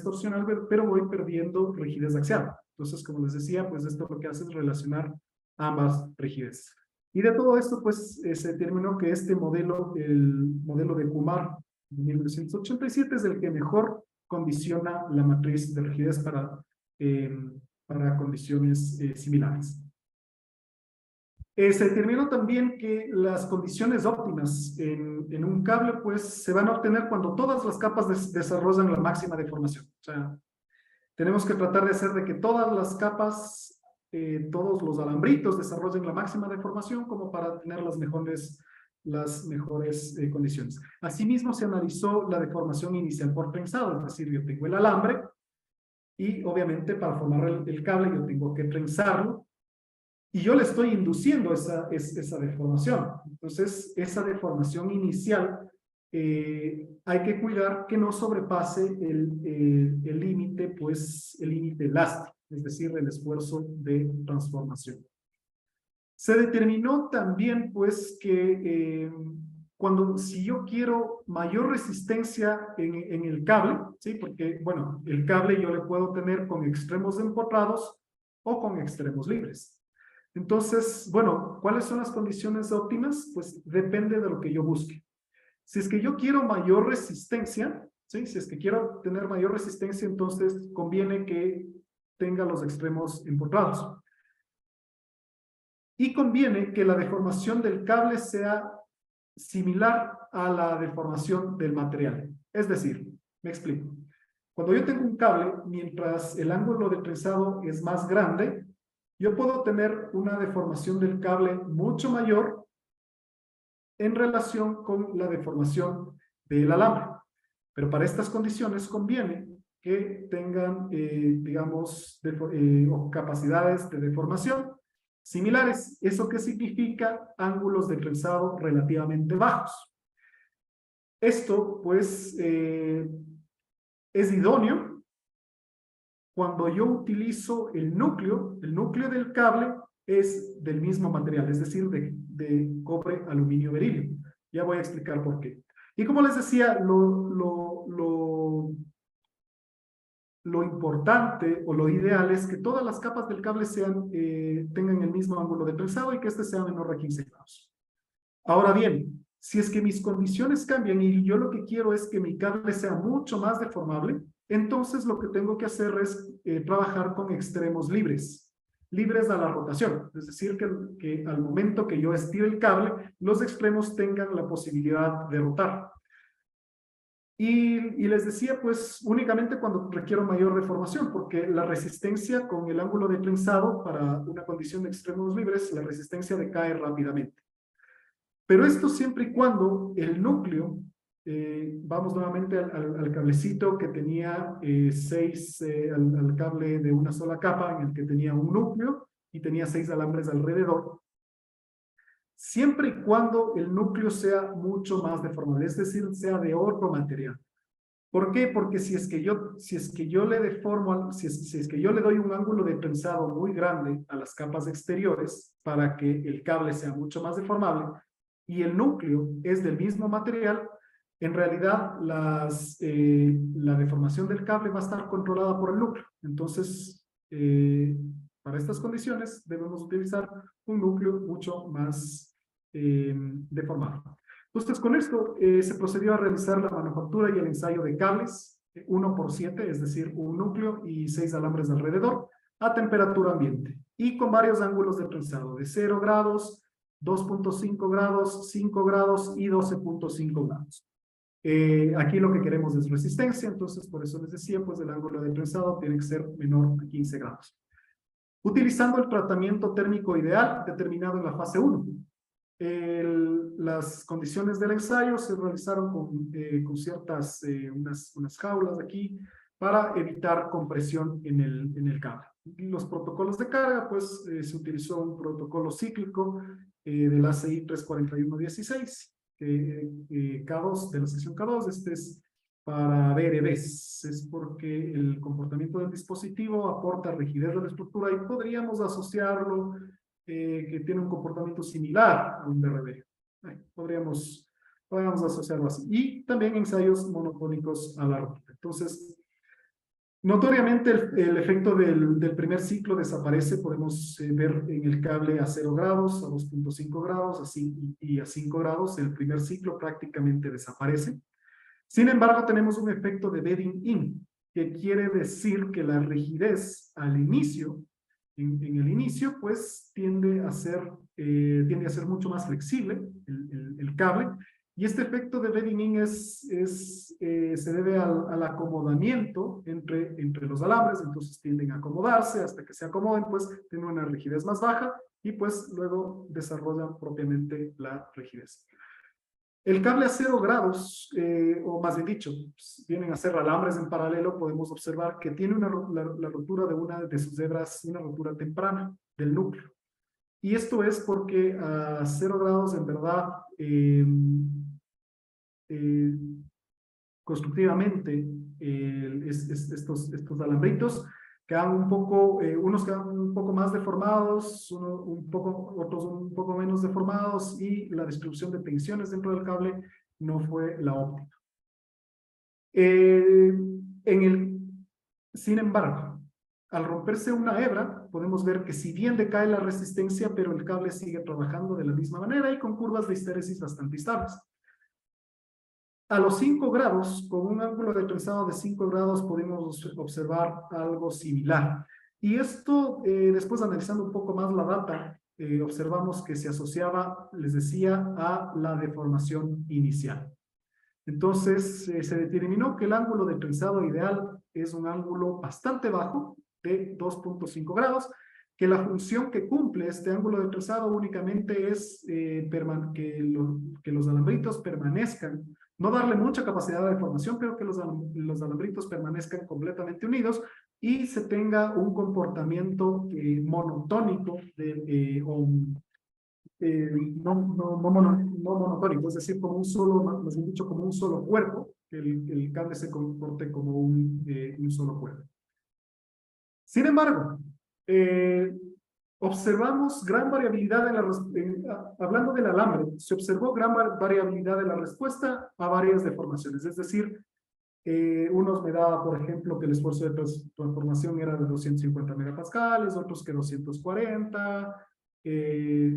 torsional, pero voy perdiendo rigidez axial. Entonces, como les decía, pues esto lo que hace es relacionar ambas rigideces. Y de todo esto, pues, se determinó que este modelo, el modelo de Kumar, de 1987, es el que mejor condiciona la matriz de rigidez para condiciones similares. Se determinó también que las condiciones óptimas en un cable, pues, se van a obtener cuando todas las capas desarrollan la máxima deformación. O sea, tenemos que tratar de hacer de que todas las capas, todos los alambritos desarrollen la máxima deformación como para tener las mejores las mejores condiciones. Asimismo, se analizó la deformación inicial por trenzado, es decir, yo tengo el alambre y obviamente para formar el cable yo tengo que trenzarlo y yo le estoy induciendo esa deformación. Entonces, esa deformación inicial hay que cuidar que no sobrepase el límite, pues el límite elástico, es decir, el esfuerzo de transformación. Se determinó también, pues, que si yo quiero mayor resistencia en el cable, ¿sí? Porque, bueno, el cable yo le puedo tener con extremos empotrados o con extremos libres. Entonces, bueno, ¿cuáles son las condiciones óptimas? Pues depende de lo que yo busque. Si es que yo quiero mayor resistencia, ¿sí? Si es que quiero tener mayor resistencia, entonces conviene que tenga los extremos empotrados. Y conviene que la deformación del cable sea similar a la deformación del material. Es decir, me explico. Cuando yo tengo un cable, mientras el ángulo de trenzado es más grande, yo puedo tener una deformación del cable mucho mayor en relación con la deformación del alambre. Pero para estas condiciones conviene que tengan, digamos, capacidades de deformación similares. ¿Eso qué significa? Ángulos de trenzado relativamente bajos. Esto, pues, es idóneo cuando yo utilizo el núcleo del cable es del mismo material, es decir, de cobre, aluminio, berilio. Ya voy a explicar por qué. Y como les decía, lo importante o lo ideal es que todas las capas del cable tengan el mismo ángulo de trenzado y que este sea menor a 15 grados. Ahora bien, si es que mis condiciones cambian y yo lo que quiero es que mi cable sea mucho más deformable, entonces lo que tengo que hacer es trabajar con extremos libres a la rotación. Es decir, que al momento que yo estire el cable, los extremos tengan la posibilidad de rotar. Y les decía, pues, únicamente cuando requiero mayor deformación, porque la resistencia con el ángulo de trenzado para una condición de extremos libres, la resistencia decae rápidamente. Pero esto siempre y cuando el núcleo, vamos nuevamente al cablecito que tenía al cable de una sola capa, en el que tenía un núcleo y tenía 6 alambres alrededor, siempre y cuando el núcleo sea mucho más deformable, es decir, sea de otro material. ¿Por qué? Porque si es que yo le deformo, si es que yo le doy un ángulo de trenzado muy grande a las capas exteriores para que el cable sea mucho más deformable y el núcleo es del mismo material, en realidad la deformación del cable va a estar controlada por el núcleo. Entonces, para estas condiciones debemos utilizar un núcleo mucho más deformado. Entonces, con esto se procedió a realizar la manufactura y el ensayo de cables 1x7, es decir, un núcleo y 6 alambres alrededor, a temperatura ambiente, y con varios ángulos de trenzado, de 0 grados, 2.5 grados, 5 grados y 12.5 grados. Aquí lo que queremos es resistencia, entonces por eso les decía, pues el ángulo de trenzado tiene que ser menor a 15 grados. Utilizando el tratamiento térmico ideal determinado en la fase 1. Las condiciones del ensayo se realizaron con ciertas, unas jaulas aquí para evitar compresión en el cable. Los protocolos de carga, pues se utilizó un protocolo cíclico del ACI 34116, K2, de la sección K2, este es para BRBs, es porque el comportamiento del dispositivo aporta rigidez de la estructura y podríamos asociarlo que tiene un comportamiento similar a un BRB. Podríamos asociarlo así. Y también ensayos monofónicos a la rotura. Entonces, notoriamente el efecto del primer ciclo desaparece. Podemos ver en el cable a 0 grados, a 2.5 grados, y a 5 grados. El primer ciclo prácticamente desaparece. Sin embargo, tenemos un efecto de bedding in, que quiere decir que la rigidez al inicio, en el inicio, pues tiende a ser mucho más flexible el cable, y este efecto de bedding in se debe al acomodamiento entre los alambres. Entonces tienden a acomodarse, hasta que se acomoden, pues tienen una rigidez más baja, y pues luego desarrollan propiamente la rigidez. El cable a 0 grados, o más bien dicho, vienen a ser alambres en paralelo, podemos observar que tiene la rotura de una de sus hebras, una rotura temprana del núcleo. Y esto es porque a 0 grados, en verdad, eh, constructivamente, estos alambritos quedan un poco, unos quedan un poco más deformados, otros un poco menos deformados, y la distribución de tensiones dentro del cable no fue la óptima. Sin embargo, al romperse una hebra, podemos ver que si bien decae la resistencia, pero el cable sigue trabajando de la misma manera y con curvas de histéresis bastante estables. A los 5 grados, con un ángulo de trenzado de 5 grados, podemos observar algo similar. Y esto, después analizando un poco más la data, observamos que se asociaba, les decía, a la deformación inicial. Entonces, se determinó que el ángulo de trenzado ideal es un ángulo bastante bajo, de 2.5 grados, que la función que cumple este ángulo de trenzado únicamente es que los alambritos permanezcan, no darle mucha capacidad de deformación, pero que los alambritos permanezcan completamente unidos y se tenga un comportamiento monotónico no monotónico, es decir, como un solo, más bien dicho, como un solo cuerpo, que el cable se comporte como un solo cuerpo. Sin embargo, observamos gran variabilidad hablando del alambre, se observó gran variabilidad de la respuesta a varias deformaciones, es decir, unos me daba, por ejemplo, que el esfuerzo de transformación era de 250 megapascales, otros que 240,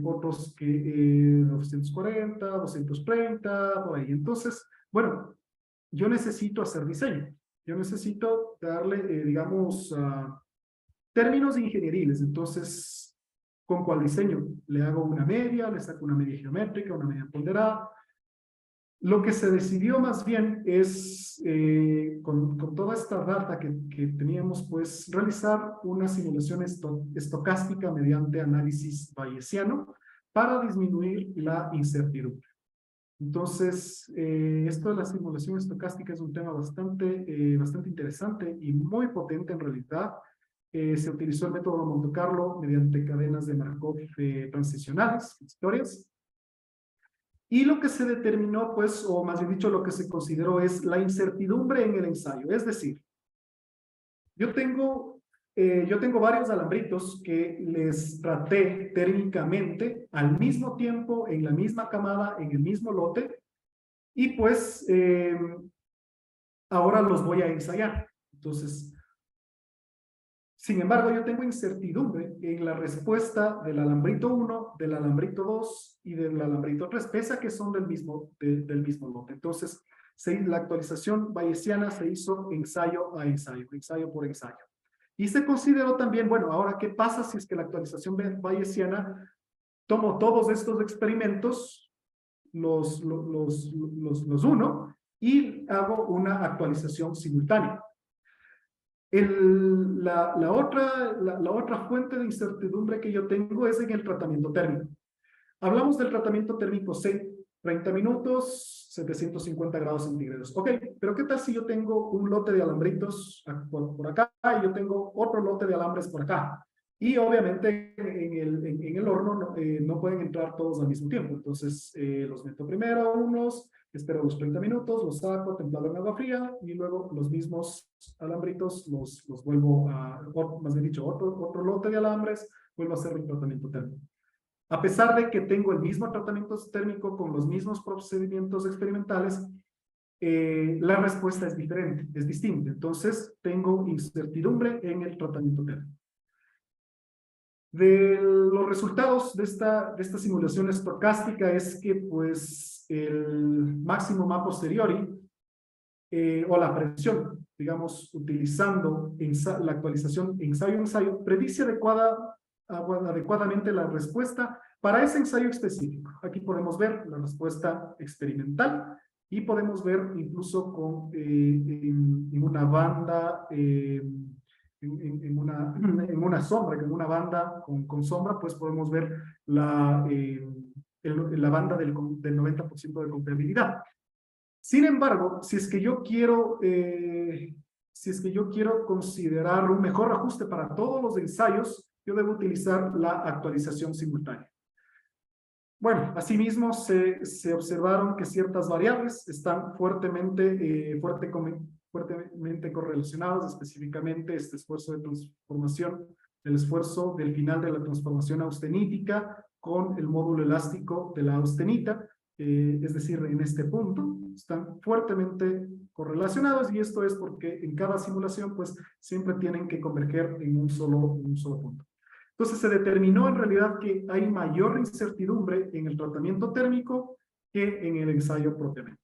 otros que 240, 230, por ahí. Entonces, bueno, yo necesito hacer diseño. Yo necesito darle, digamos, términos ingenieriles. Entonces, ¿con cuál diseño? Le hago una media, le saco una media geométrica, una media ponderada. Lo que se decidió más bien es, con toda esta data que teníamos, pues realizar una simulación estocástica mediante análisis bayesiano para disminuir la incertidumbre. Entonces, esto de la simulación estocástica es un tema bastante interesante y muy potente en realidad. Se utilizó el método de Monte Carlo mediante cadenas de Markov transicionales, historias. Y lo que se determinó, pues, o más bien dicho, lo que se consideró es la incertidumbre en el ensayo. Es decir, yo tengo varios alambritos que les traté térmicamente al mismo tiempo, en la misma camada, en el mismo lote, y pues ahora los voy a ensayar. Entonces, sin embargo, yo tengo incertidumbre en la respuesta del alambrito 1, del alambrito 2 y del alambrito 3, pese a que son del mismo lote. Entonces, la actualización bayesiana se hizo ensayo a ensayo, ensayo por ensayo. Y se consideró también, bueno, ahora, ¿qué pasa si es que la actualización bayesiana tomo todos estos experimentos, los uno, y hago una actualización simultánea? La otra fuente de incertidumbre que yo tengo es en el tratamiento térmico. Hablamos del tratamiento térmico C, 30 minutos, 750 grados centígrados. Ok, pero ¿qué tal si yo tengo un lote de alambritos por acá y yo tengo otro lote de alambres por acá? Y obviamente en el horno no pueden entrar todos al mismo tiempo. Entonces los meto primero unos, espero los 30 minutos, los saco templado en agua fría y luego los mismos alambritos los vuelvo más bien dicho, otro lote de alambres, vuelvo a hacer el tratamiento térmico. A pesar de que tengo el mismo tratamiento térmico con los mismos procedimientos experimentales, la respuesta es diferente, es distinta. Entonces, tengo incertidumbre en el tratamiento térmico. De los resultados de esta simulación estocástica es que, pues, el máximo a posteriori, o la predicción, digamos, utilizando la actualización ensayo-ensayo, predice adecuadamente la respuesta para ese ensayo específico. Aquí podemos ver la respuesta experimental y podemos ver incluso en una banda, en una sombra, en una banda con sombra, pues podemos ver la banda del 90% de confiabilidad. Sin embargo, si es que yo quiero considerar un mejor ajuste para todos los ensayos, yo debo utilizar la actualización simultánea. Bueno, asimismo se observaron que ciertas variables están fuertemente correlacionadas, específicamente este esfuerzo de transformación, el esfuerzo del final de la transformación austenítica con el módulo elástico de la austenita, es decir, en este punto, están fuertemente correlacionados, y esto es porque en cada simulación pues siempre tienen que converger en un solo punto. Entonces se determinó en realidad que hay mayor incertidumbre en el tratamiento térmico que en el ensayo propiamente.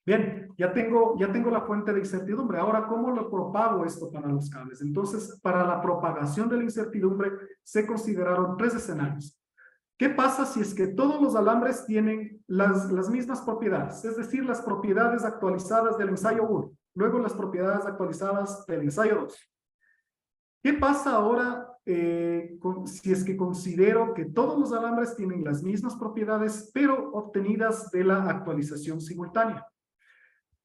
Bien, ya tengo la fuente de incertidumbre. Ahora, ¿cómo lo propago esto para los cables? Entonces, para la propagación de la incertidumbre se consideraron 3 escenarios. ¿Qué pasa si es que todos los alambres tienen las mismas propiedades? Es decir, las propiedades actualizadas del ensayo 1, luego las propiedades actualizadas del ensayo 2. ¿Qué pasa ahora si es que considero que todos los alambres tienen las mismas propiedades, pero obtenidas de la actualización simultánea?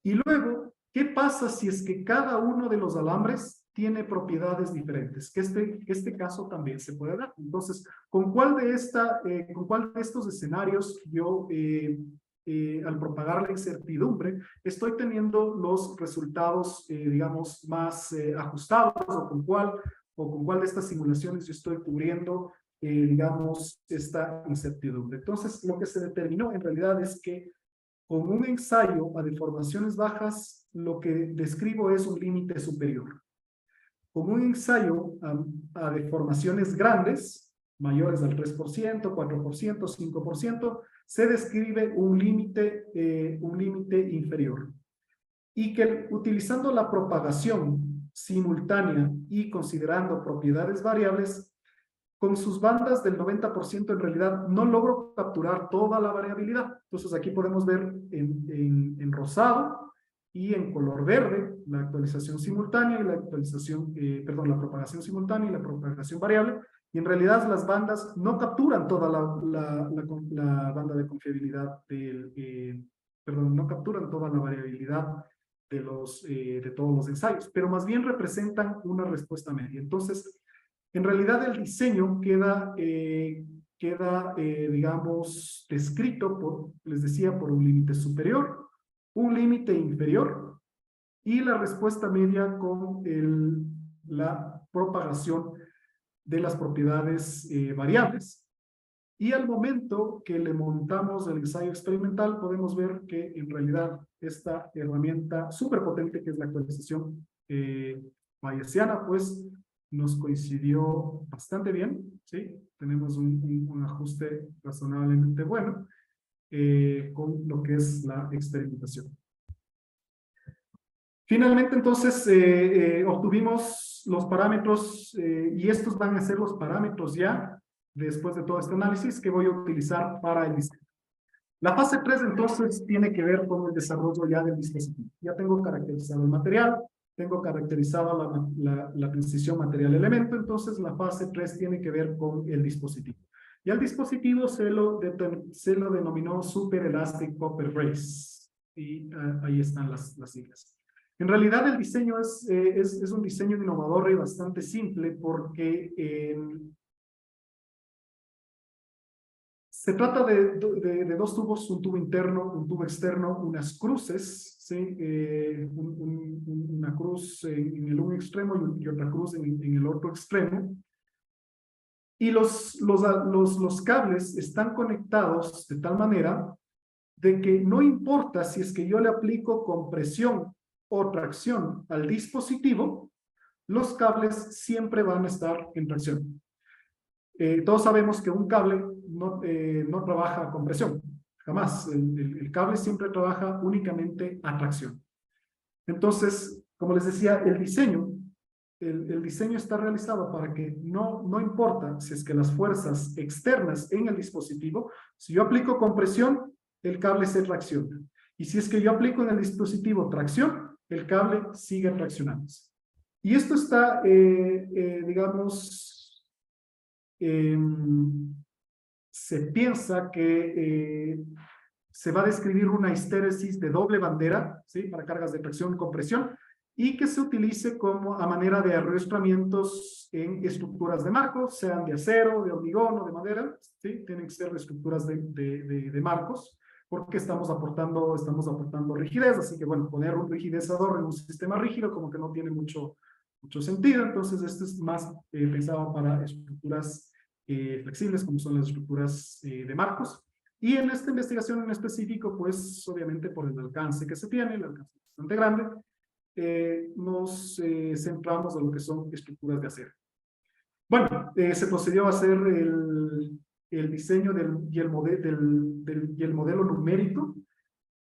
Y luego, ¿qué pasa si es que cada uno de los alambres tiene propiedades diferentes? Que este caso también se puede dar. Entonces, ¿con cuál de estos escenarios yo, al propagar la incertidumbre, estoy teniendo los resultados, digamos, más ajustados, o con cuál de estas simulaciones yo estoy cubriendo, digamos, esta incertidumbre? Entonces, lo que se determinó en realidad es que con un ensayo a deformaciones bajas, lo que describo es un límite superior. Con un ensayo a deformaciones grandes, mayores al 3%, 4%, 5%, se describe un límite inferior. Y que utilizando la propagación simultánea y considerando propiedades variables, con sus bandas del 90% en realidad no logro capturar toda la variabilidad. Entonces aquí podemos ver en rosado y en color verde la actualización simultánea y la propagación simultánea y la propagación variable. Y en realidad las bandas no capturan toda la banda de confiabilidad no capturan toda la variabilidad de todos los ensayos, pero más bien representan una respuesta media. Entonces, en realidad el diseño queda digamos, descrito les decía, por un límite superior, un límite inferior y la respuesta media con la propagación de las propiedades variables. Y al momento que le montamos el ensayo experimental, podemos ver que en realidad esta herramienta súper potente, que es la actualización bayesiana, pues nos coincidió bastante bien, ¿sí? Tenemos un ajuste razonablemente bueno con lo que es la experimentación. Finalmente, entonces, obtuvimos los parámetros y estos van a ser los parámetros ya, después de todo este análisis, que voy a utilizar para el diseño. La fase 3, entonces, tiene que ver con el desarrollo ya del dispositivo. Ya tengo caracterizado el material, tengo caracterizada la transición material-elemento, entonces la fase 3 tiene que ver con el dispositivo. Y al dispositivo se lo denominó Super Elastic Copper Brace. Y ahí están las siglas. En realidad el diseño es un diseño innovador y bastante simple porque se trata de dos tubos, un tubo interno, un tubo externo, unas cruces, ¿sí? Una cruz en el un extremo y otra cruz en el otro extremo. Y los cables están conectados de tal manera de que no importa si es que yo le aplico compresión o tracción al dispositivo, los cables siempre van a estar en tracción. Todos sabemos que un cable no trabaja a compresión, jamás. El cable siempre trabaja únicamente a tracción. Entonces, como les decía, el diseño está realizado para que no importa si es que las fuerzas externas en el dispositivo, si yo aplico compresión, el cable se tracciona. Y si es que yo aplico en el dispositivo tracción, el cable sigue traccionándose. Y esto está, digamos, se piensa que se va a describir una histéresis de doble bandera, ¿sí? Para cargas de tracción y compresión, y que se utilice como a manera de arrastramientos en estructuras de marcos, sean de acero, de hormigón o de madera, ¿sí? Tienen que ser estructuras de marcos, porque estamos aportando rigidez, así que bueno, poner un rigidezador en un sistema rígido como que no tiene mucho sentido. Entonces este es más pensado para estructuras flexibles, como son las estructuras de marcos. Y en esta investigación en específico, pues obviamente por el alcance que se tiene, el alcance es bastante grande, nos centramos en lo que son estructuras de acero. Bueno, se procedió a hacer el diseño y el modelo numérico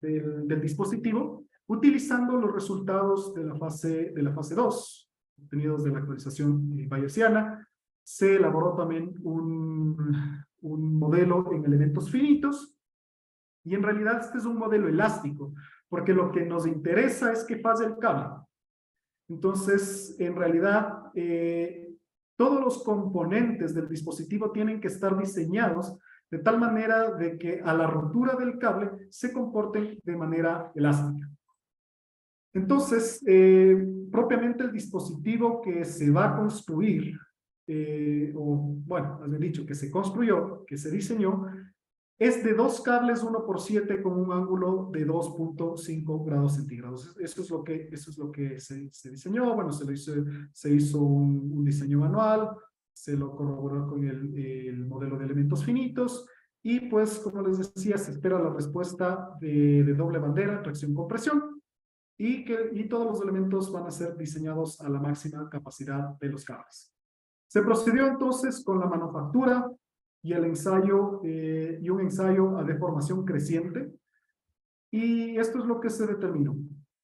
del dispositivo, utilizando los resultados de la fase 2, obtenidos de la actualización bayesiana. Se elaboró también un modelo en elementos finitos, y en realidad este es un modelo elástico, porque lo que nos interesa es que pase el cable. Entonces, en realidad, todos los componentes del dispositivo tienen que estar diseñados de tal manera de que a la rotura del cable se comporten de manera elástica. Entonces, propiamente el dispositivo que se va a construir, o bueno, más bien dicho, que se construyó, que se diseñó, es de 2 cables 1x7 con un ángulo de 2.5 grados centígrados. Eso es lo que se diseñó. Bueno, se hizo un diseño manual, se lo corroboró con el modelo de elementos finitos, y pues, como les decía, se espera la respuesta de doble bandera, tracción-compresión, y todos los elementos van a ser diseñados a la máxima capacidad de los cables. Se procedió entonces con la manufactura y el ensayo, y un ensayo a deformación creciente, y esto es lo que se determinó.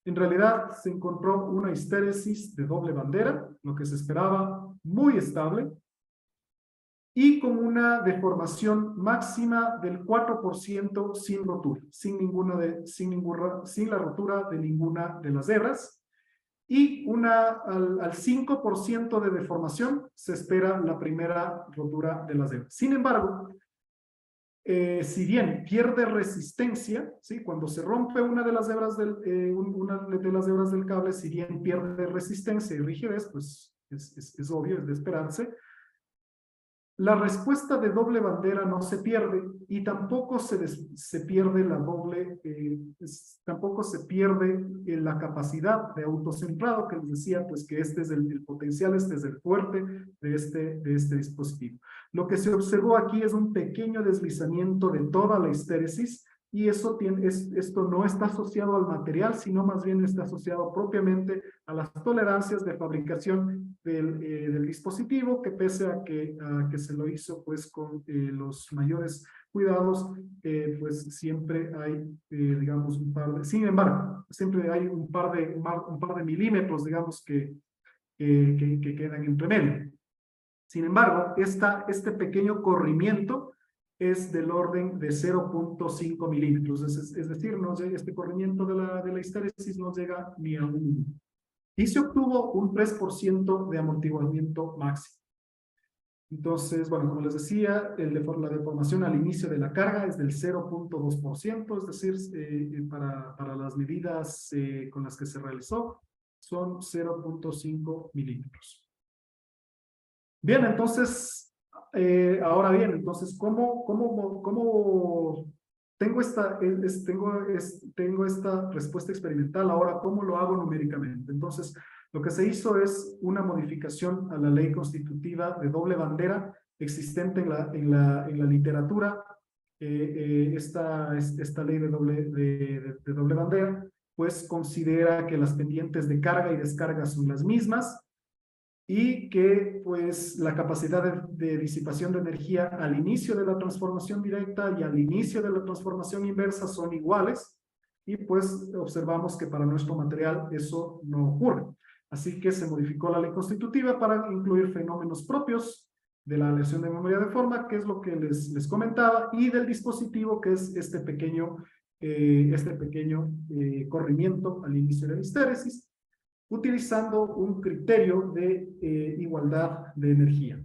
En realidad se encontró una histéresis de doble bandera, lo que se esperaba, muy estable, y con una deformación máxima del 4% sin rotura, sin la rotura de ninguna de las hebras, y al 5% de deformación se espera la primera rotura de las hebras. Sin embargo, si bien pierde resistencia, ¿sí? Cuando se rompe una de las hebras del cable, si bien pierde resistencia y rigidez, pues es obvio, es de esperarse. La respuesta de doble bandera no se pierde, y tampoco se pierde la capacidad de autocentrado, que les decía, pues que este es el potencial, este es el fuerte de este dispositivo. Lo que se observó aquí es un pequeño deslizamiento de toda la histéresis, y esto no está asociado al material, sino más bien está asociado propiamente a las tolerancias de fabricación del dispositivo, que pese a que se lo hizo pues con los mayores cuidados, pues siempre hay, digamos, sin embargo, siempre hay un par de milímetros, digamos, que quedan entre medio. Sin embargo, este pequeño corrimiento es del orden de 0.5 milímetros, es decir, este corrimiento de la histéresis no llega ni a 1. Y se obtuvo un 3% de amortiguamiento máximo. Entonces, bueno, como les decía, la deformación al inicio de la carga es del 0.2%, es decir, para las medidas con las que se realizó, son 0.5 milímetros. Bien, entonces, ahora bien, entonces, ¿cómo tengo esta respuesta experimental? Ahora, ¿cómo lo hago numéricamente? Entonces, lo que se hizo es una modificación a la ley constitutiva de doble bandera existente en la literatura. Esta ley de doble bandera, pues considera que las pendientes de carga y descarga son las mismas, y que pues la capacidad de disipación de energía al inicio de la transformación directa y al inicio de la transformación inversa son iguales, y pues observamos que para nuestro material eso no ocurre. Así que se modificó la ley constitutiva para incluir fenómenos propios de la aleación de memoria de forma, que es lo que les comentaba, y del dispositivo, que es este pequeño corrimiento al inicio de la histéresis, utilizando un criterio de igualdad de energía.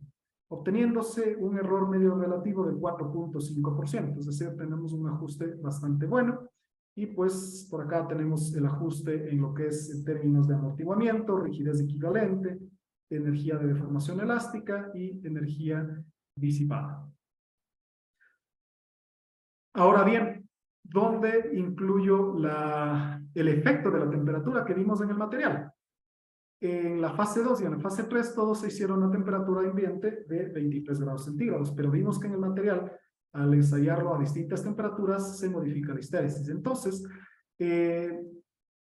obteniéndose un error medio relativo de 4.5%, es decir, tenemos un ajuste bastante bueno. Y pues por acá tenemos el ajuste en lo que es en términos de amortiguamiento, rigidez equivalente, energía de deformación elástica y energía disipada. Ahora bien, ¿dónde incluyo el efecto de la temperatura que vimos en el material? En la fase 2 y en la fase 3 todos se hicieron a temperatura ambiente de 23 grados centígrados, pero vimos que en el material, al ensayarlo a distintas temperaturas, se modifica la histéresis. Entonces,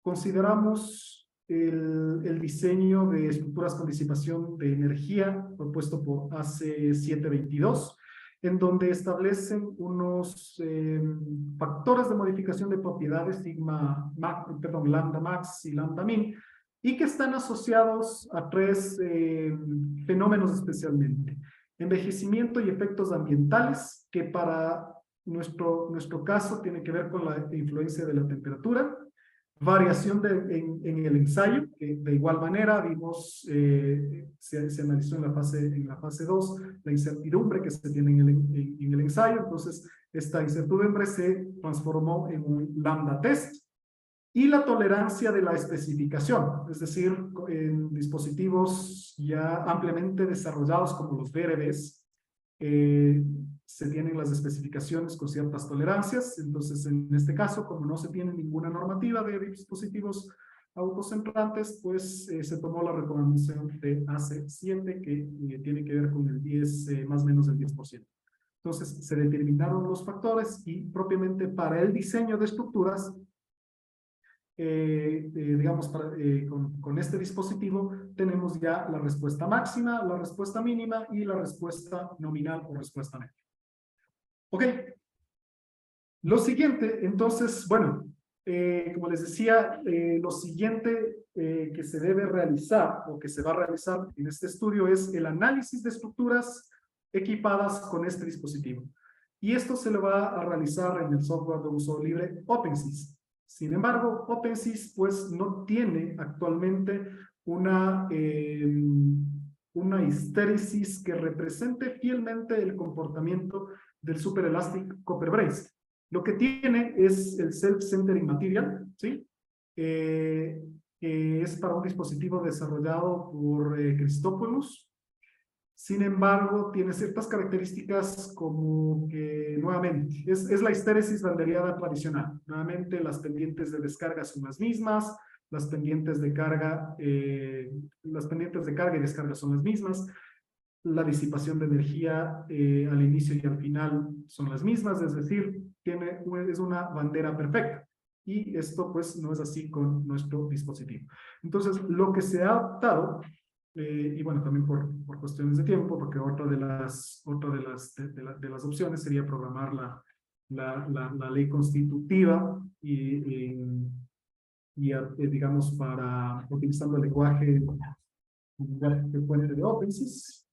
consideramos el diseño de estructuras con disipación de energía propuesto por AC722, en donde establecen unos factores de modificación de propiedades, lambda max y lambda min, y que están asociados a tres fenómenos especialmente. Envejecimiento y efectos ambientales, que para nuestro caso tiene que ver con la influencia de la temperatura. Variación en el ensayo, que de igual manera vimos, se analizó en la fase 2, la incertidumbre que se tiene en el ensayo. Entonces, esta incertidumbre se transformó en un lambda test. Y la tolerancia de la especificación, es decir, en dispositivos ya ampliamente desarrollados como los VRDs, se tienen las especificaciones con ciertas tolerancias. Entonces, en este caso, como no se tiene ninguna normativa de dispositivos autocentrantes, pues se tomó la recomendación de AC7, que tiene que ver con el 10, más o menos el 10%. Entonces, se determinaron los factores y propiamente para el diseño de estructuras, digamos, con este dispositivo tenemos ya la respuesta máxima, la respuesta mínima y la respuesta nominal o respuesta media. Ok. Lo siguiente, entonces, bueno, como les decía, lo siguiente que se debe realizar o que se va a realizar en este estudio es el análisis de estructuras equipadas con este dispositivo. Y esto se lo va a realizar en el software de uso libre OpenSys. Sin embargo, OpenSys pues no tiene actualmente una histéresis que represente fielmente el comportamiento del Super Elastic Copper Brace. Lo que tiene es el Self-Centering Material, ¿sí? Que es para un dispositivo desarrollado por Christopoulos. Sin embargo, tiene ciertas características como que, nuevamente, es la histéresis banderiada tradicional. Nuevamente, las pendientes de descarga son las mismas, las pendientes de carga y descarga son las mismas, la disipación de energía al inicio y al final son las mismas, es decir, es una bandera perfecta. Y esto, pues, no es así con nuestro dispositivo. Entonces, lo que se ha optado, y bueno, también por cuestiones de tiempo, porque otra de las opciones sería programar la ley constitutiva digamos, utilizando el lenguaje que fuente de OpenSys.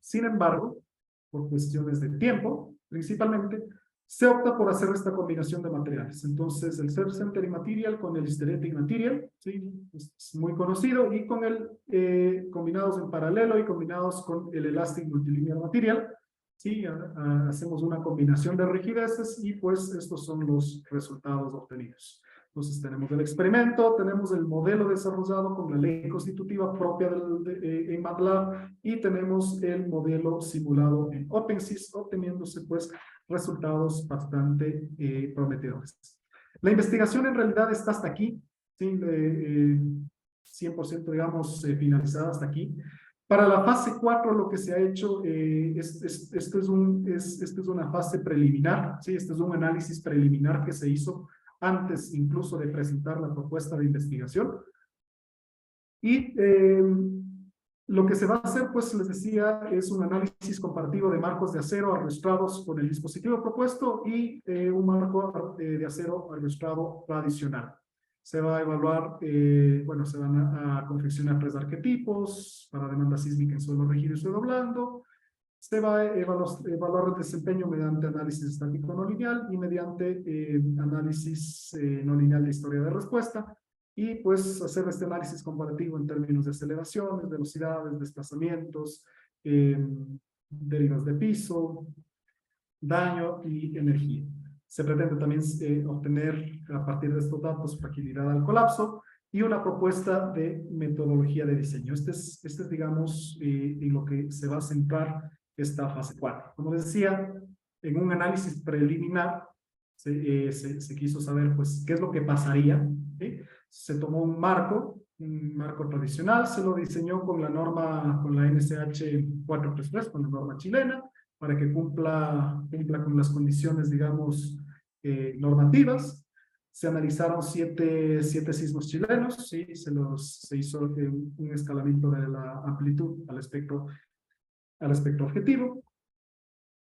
Sin embargo, por cuestiones de tiempo, principalmente, se opta por hacer esta combinación de materiales. Entonces, el Self-Centering Material con el Hysteretic Material, ¿sí? Es muy conocido, y con combinados en paralelo y combinados con el Elastic Multilinear Material, ¿sí? Hacemos una combinación de rigideces y pues estos son los resultados obtenidos. Entonces tenemos el experimento, tenemos el modelo desarrollado con la ley constitutiva propia en MATLAB, y tenemos el modelo simulado en OpenSys, obteniéndose pues resultados bastante prometedores. La investigación en realidad está hasta aquí, ¿sí? 100% digamos finalizada hasta aquí. Para la fase 4 lo que se ha hecho, esto es una fase preliminar, ¿sí? Este es un análisis preliminar que se hizo antes incluso de presentar la propuesta de investigación. Y lo que se va a hacer, pues les decía, es un análisis comparativo de marcos de acero arrastrados con el dispositivo propuesto y un marco de acero arrastrado tradicional. Se va a evaluar, bueno, se van a confeccionar 3 arquetipos para demanda sísmica en suelo rígido y suelo blando. Se va a evaluar el desempeño mediante análisis estático no lineal y mediante análisis no lineal de historia de respuesta, y pues hacer este análisis comparativo en términos de aceleraciones, velocidades, desplazamientos, derivas de piso, daño y energía. Se pretende también obtener a partir de estos datos fragilidad al colapso y una propuesta de metodología de diseño. Este es digamos, en lo que se va a centrar esta fase 4. Como les decía, en un análisis preliminar se quiso saber pues qué es lo que pasaría, ¿sí? Se tomó un marco tradicional, se lo diseñó con la norma, con la NSH 433, con la norma chilena, para que cumpla con las condiciones, digamos, normativas. Se analizaron siete sismos chilenos, ¿sí? Se hizo un escalamiento de la amplitud al espectro objetivo.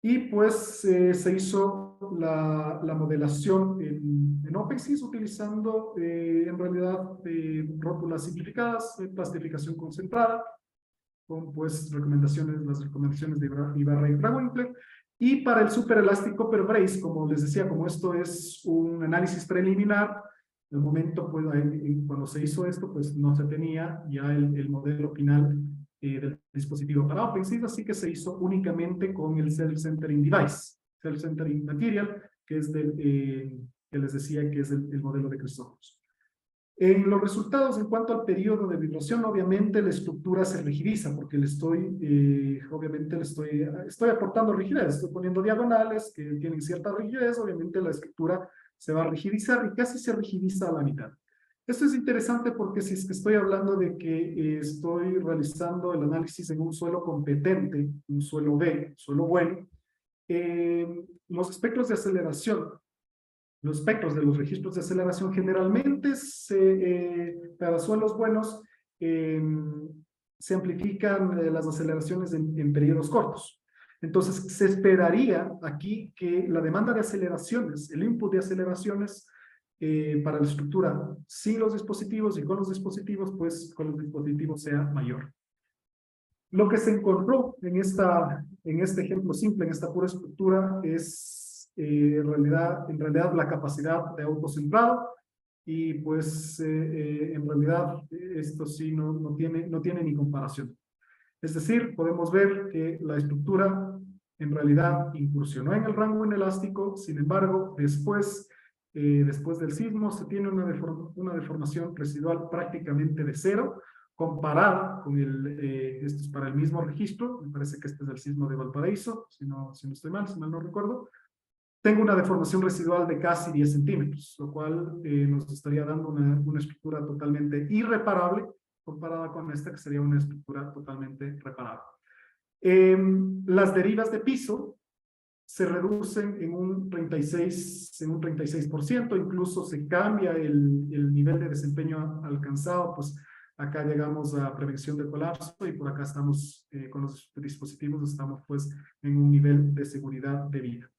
Y pues se hizo la modelación en OpenSys utilizando en realidad rótulas simplificadas, plastificación concentrada, con pues las recomendaciones de Ibarra y Frauenfeld. Y para el superelástico per brace, como les decía, como esto es un análisis preliminar, el momento pues, cuando se hizo esto, pues no se tenía ya el modelo final del dispositivo para OpenSys, así que se hizo únicamente con el Self-Centering Device, Self-Centering Material, que es que les decía que es el modelo de Crisóstomo. En los resultados, en cuanto al periodo de vibración, obviamente la estructura se rigidiza, porque obviamente estoy aportando rigidez, estoy poniendo diagonales que tienen cierta rigidez, obviamente la estructura se va a rigidizar y casi se rigidiza a la mitad. Esto es interesante porque si es que estoy hablando de que estoy realizando el análisis en un suelo competente, un suelo B, suelo bueno, los espectros de aceleración, los espectros de los registros de aceleración generalmente para suelos buenos se amplifican las aceleraciones en periodos cortos. Entonces se esperaría aquí que la demanda de aceleraciones, el input de aceleraciones para la estructura sin los dispositivos y con los dispositivos, pues con los dispositivos sea mayor. Lo que se encontró en este ejemplo simple, en esta pura estructura, es en realidad la capacidad de autocentrado, y pues en realidad esto sí no tiene ni comparación. Es decir, podemos ver que la estructura en realidad incursionó en el rango inelástico, sin embargo, después del sismo se tiene una deformación residual prácticamente de cero, comparada con esto es para el mismo registro, me parece que este es el sismo de Valparaíso, si no estoy mal, si mal no recuerdo. Tengo una deformación residual de casi 10 centímetros, lo cual nos estaría dando una estructura totalmente irreparable, comparada con esta, que sería una estructura totalmente reparable. Las derivas de piso se reducen en un 36%, incluso se cambia el nivel de desempeño alcanzado, pues acá llegamos a prevención de colapso y por acá estamos con los dispositivos, estamos pues en un nivel de seguridad de vida.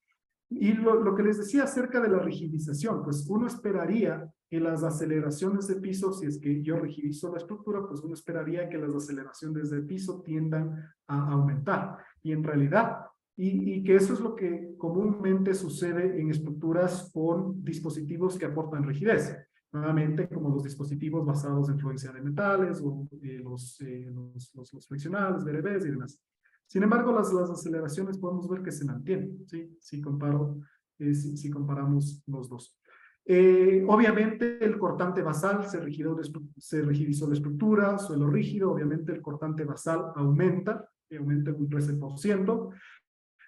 Y lo que les decía acerca de la rigidización, pues uno esperaría que las aceleraciones de piso, si es que yo rigidizo la estructura, pues uno esperaría que las aceleraciones de piso tiendan a aumentar. Y en realidad, y que eso es lo que comúnmente sucede en estructuras con dispositivos que aportan rigidez. Nuevamente, como los dispositivos basados en fluencia de metales, o los friccionales, BRBs y demás. Sin embargo, las aceleraciones podemos ver que se mantienen, ¿sí? Si comparamos los dos. Obviamente, el cortante basal se rigidizó la estructura, suelo rígido, obviamente el cortante basal aumenta un 13%.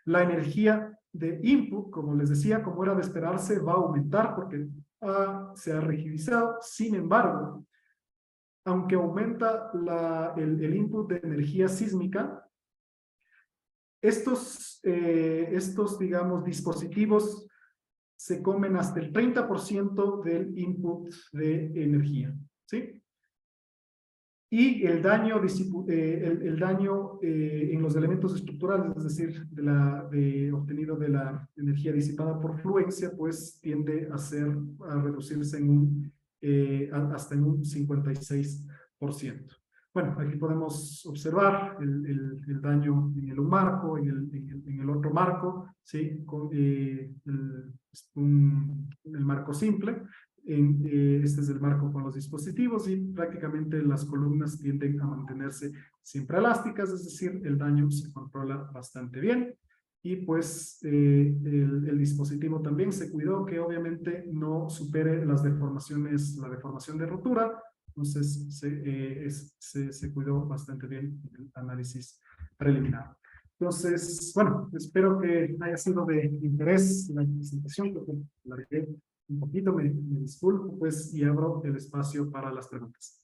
La energía de input, como les decía, como era de esperarse, va a aumentar porque se ha rigidizado. Sin embargo, aunque aumenta el input de energía sísmica, estos, digamos, dispositivos se comen hasta el 30% del input de energía, ¿sí? Y el daño en los elementos estructurales, es decir, obtenido de la energía disipada por fluencia, pues tiende a reducirse hasta en un 56%. Bueno, aquí podemos observar el daño en el un marco, en el otro marco, ¿sí? Con el marco simple. Este es el marco con los dispositivos y prácticamente las columnas tienden a mantenerse siempre elásticas, es decir, el daño se controla bastante bien. Y pues el dispositivo también se cuidó que obviamente no supere las deformaciones, la deformación de rotura. Entonces se cuidó bastante bien el análisis preliminar. Entonces, bueno, espero que haya sido de interés la presentación, porque la largué un poquito, me disculpo, pues, y abro el espacio para las preguntas.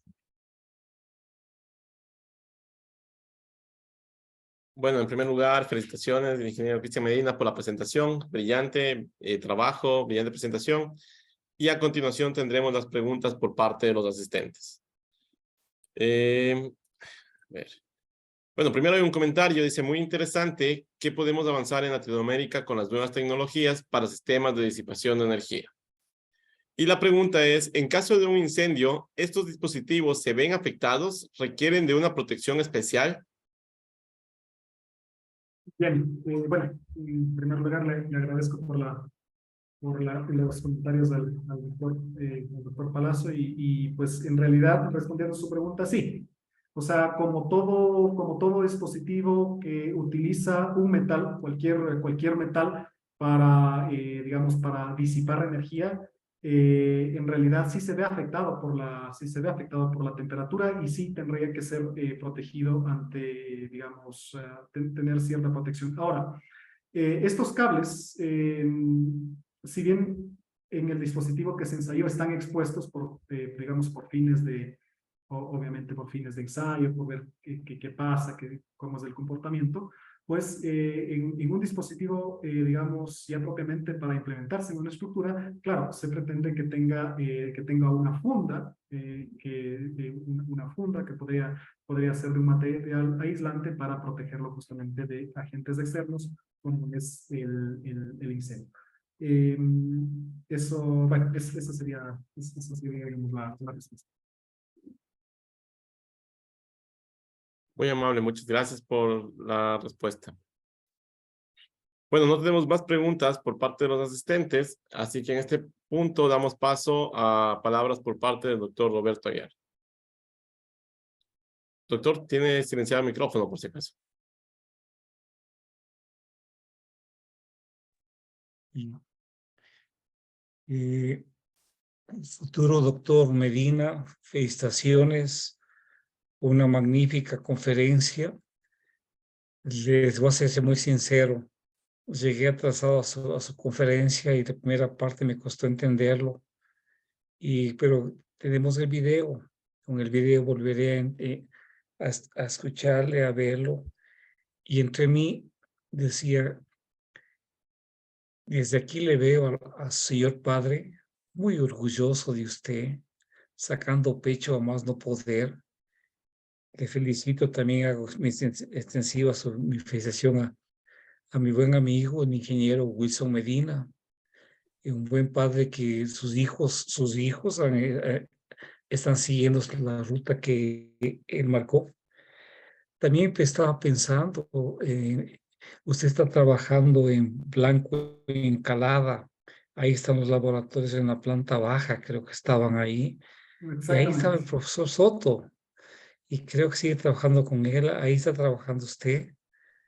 Bueno, en primer lugar, felicitaciones al ingeniero Cristian Medina por la presentación. Brillante trabajo, brillante presentación. Y a continuación tendremos las preguntas por parte de los asistentes. A ver. Bueno, primero hay un comentario, dice, muy interesante, ¿qué podemos avanzar en Latinoamérica con las nuevas tecnologías para sistemas de disipación de energía? Y la pregunta es, en caso de un incendio, ¿estos dispositivos se ven afectados? ¿Requieren de una protección especial? Bien, bueno, en primer lugar le agradezco por los comentarios al doctor Palazzo y pues en realidad respondiendo a su pregunta, sí. O sea, como todo dispositivo que utiliza un metal, cualquier metal para, digamos, para disipar energía, en realidad sí se ve afectado por la temperatura y sí tendría que ser protegido ante, digamos, tener cierta protección. Ahora, estos cables, si bien en el dispositivo que se ensayó están expuestos por, digamos, por fines de, obviamente por fines de ensayo, por ver qué pasa, cómo es el comportamiento, pues en un dispositivo, digamos, ya propiamente para implementarse en una estructura, claro, se pretende que tenga una funda, una funda que podría ser de un material aislante para protegerlo justamente de agentes externos, como es el incendio. Eso, bueno, esa sería digamos, la respuesta. Muy amable, muchas gracias por la respuesta. Bueno, no tenemos más preguntas por parte de los asistentes, así que en este punto damos paso a palabras por parte del doctor Roberto Aguiar. Doctor, tiene silenciado el micrófono por si acaso. Futuro doctor Medina, felicitaciones, una magnífica conferencia. Les voy a ser muy sincero, llegué atrasado a su conferencia y la primera parte me costó entenderlo, pero tenemos el video. Con el video volveré a escucharle, a verlo. Y entre mí decía, desde aquí le veo al señor padre muy orgulloso de usted, sacando pecho a más no poder. Le felicito, también hago extensiva mi felicitación a mi buen amigo, el ingeniero Wilson Medina, un buen padre que sus hijos están siguiendo la ruta que él marcó. También estaba pensando, usted está trabajando en Blanco Encalada, ahí están los laboratorios en la planta baja, creo que estaban ahí, y ahí estaba el Exactamente. profesor Soto, y creo que sigue trabajando con él, ahí está trabajando usted.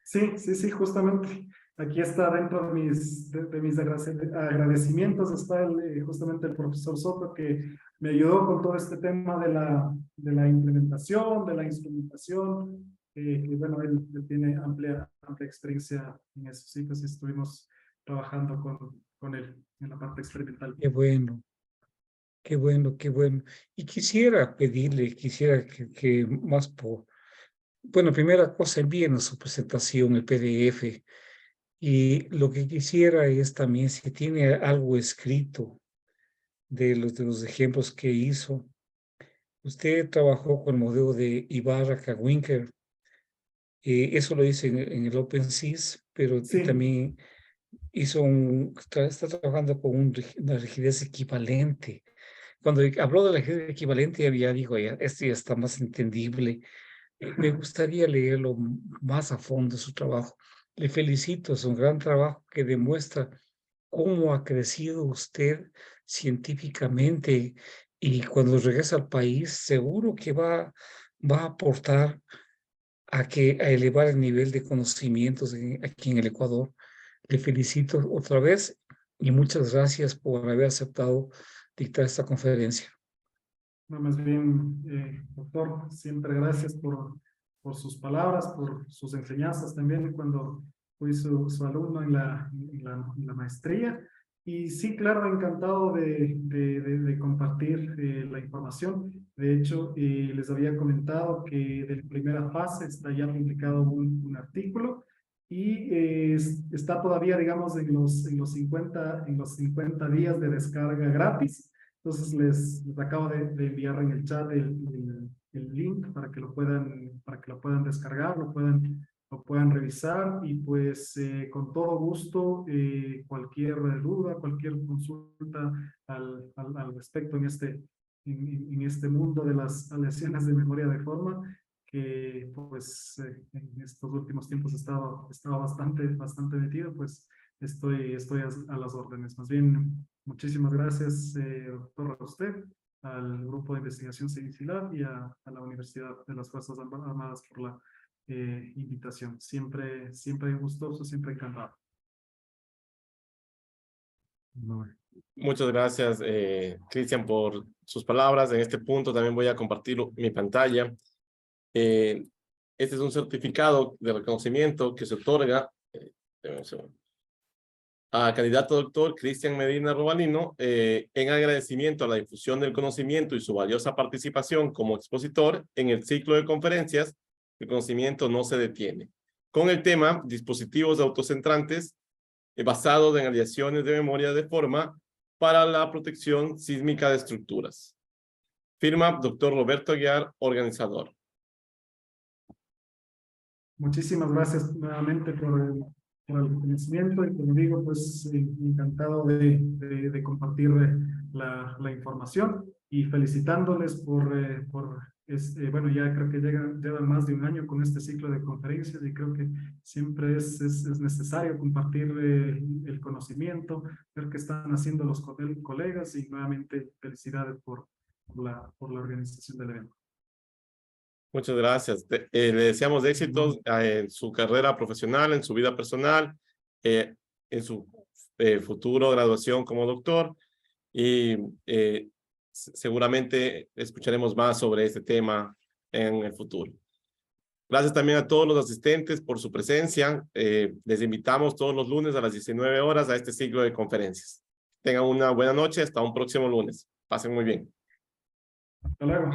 Sí, justamente. Aquí está dentro de mis agradecimientos, está justamente el profesor Soto que me ayudó con todo este tema de la implementación, de la instrumentación, que bueno, él tiene amplia experiencia en eso, sí, pues estuvimos trabajando con él en la parte experimental. Qué bueno, qué bueno, qué bueno. Y quisiera pedirle, que más bueno, primera cosa, envíenos su presentación, el PDF. Y lo que quisiera es también, si tiene algo escrito de los ejemplos que hizo. Usted trabajó con el modelo de Ibarra-Kawinker. Eso lo hice en el OpenSys, pero Sí, también está trabajando con una rigidez equivalente. Cuando habló de la rigidez equivalente, ya digo, esto ya está más entendible. Me gustaría leerlo más a fondo su trabajo. Le felicito, es un gran trabajo que demuestra cómo ha crecido usted científicamente y cuando regresa al país seguro que va a aportar a elevar el nivel de conocimientos aquí en el Ecuador. Le felicito otra vez y muchas gracias por haber aceptado dictar esta conferencia. No, más bien, doctor, siempre gracias por sus palabras, por sus enseñanzas también cuando fui su alumno en la maestría. Y sí, claro, encantado de compartir la información. De hecho, les había comentado que de la primera fase está ya publicado un artículo y está todavía, digamos, en los 50 días de descarga gratis. Entonces les acabo de enviar en el chat el link para que lo puedan descargar, lo puedan revisar y pues con todo gusto cualquier duda, cualquier consulta al respecto en este mundo de las lesiones de memoria de forma que pues en estos últimos tiempos he estado bastante metido, pues estoy a las órdenes. Más bien, muchísimas gracias, doctor, a usted, al Grupo de Investigación CICILAB y a la Universidad de las Fuerzas Armadas por la invitación. Siempre gustoso, siempre encantado. Muchas gracias, Cristian, por sus palabras. En este punto también voy a compartir mi pantalla. Este es un certificado de reconocimiento que se otorga a candidato doctor Cristian Medina Robalino en agradecimiento a la difusión del conocimiento y su valiosa participación como expositor en el ciclo de conferencias El conocimiento no se detiene, con el tema dispositivos autocentrantes basados en aleaciones de memoria de forma para la protección sísmica de estructuras. Firma doctor Roberto Aguiar, organizador. Muchísimas gracias nuevamente por el conocimiento y como digo, pues encantado de compartir la información y felicitándoles bueno, ya creo que llevan más de un año con este ciclo de conferencias y creo que siempre es necesario compartir el conocimiento, ver qué están haciendo los colegas y nuevamente felicidades por la organización del evento. Muchas gracias. Le deseamos éxitos en su carrera profesional, en su vida personal, en su futuro graduación como doctor y seguramente escucharemos más sobre este tema en el futuro. Gracias también a todos los asistentes por su presencia. Les invitamos todos los lunes a las 19 horas a este ciclo de conferencias. Tengan una buena noche. Hasta un próximo lunes. Pasen muy bien. Hasta luego.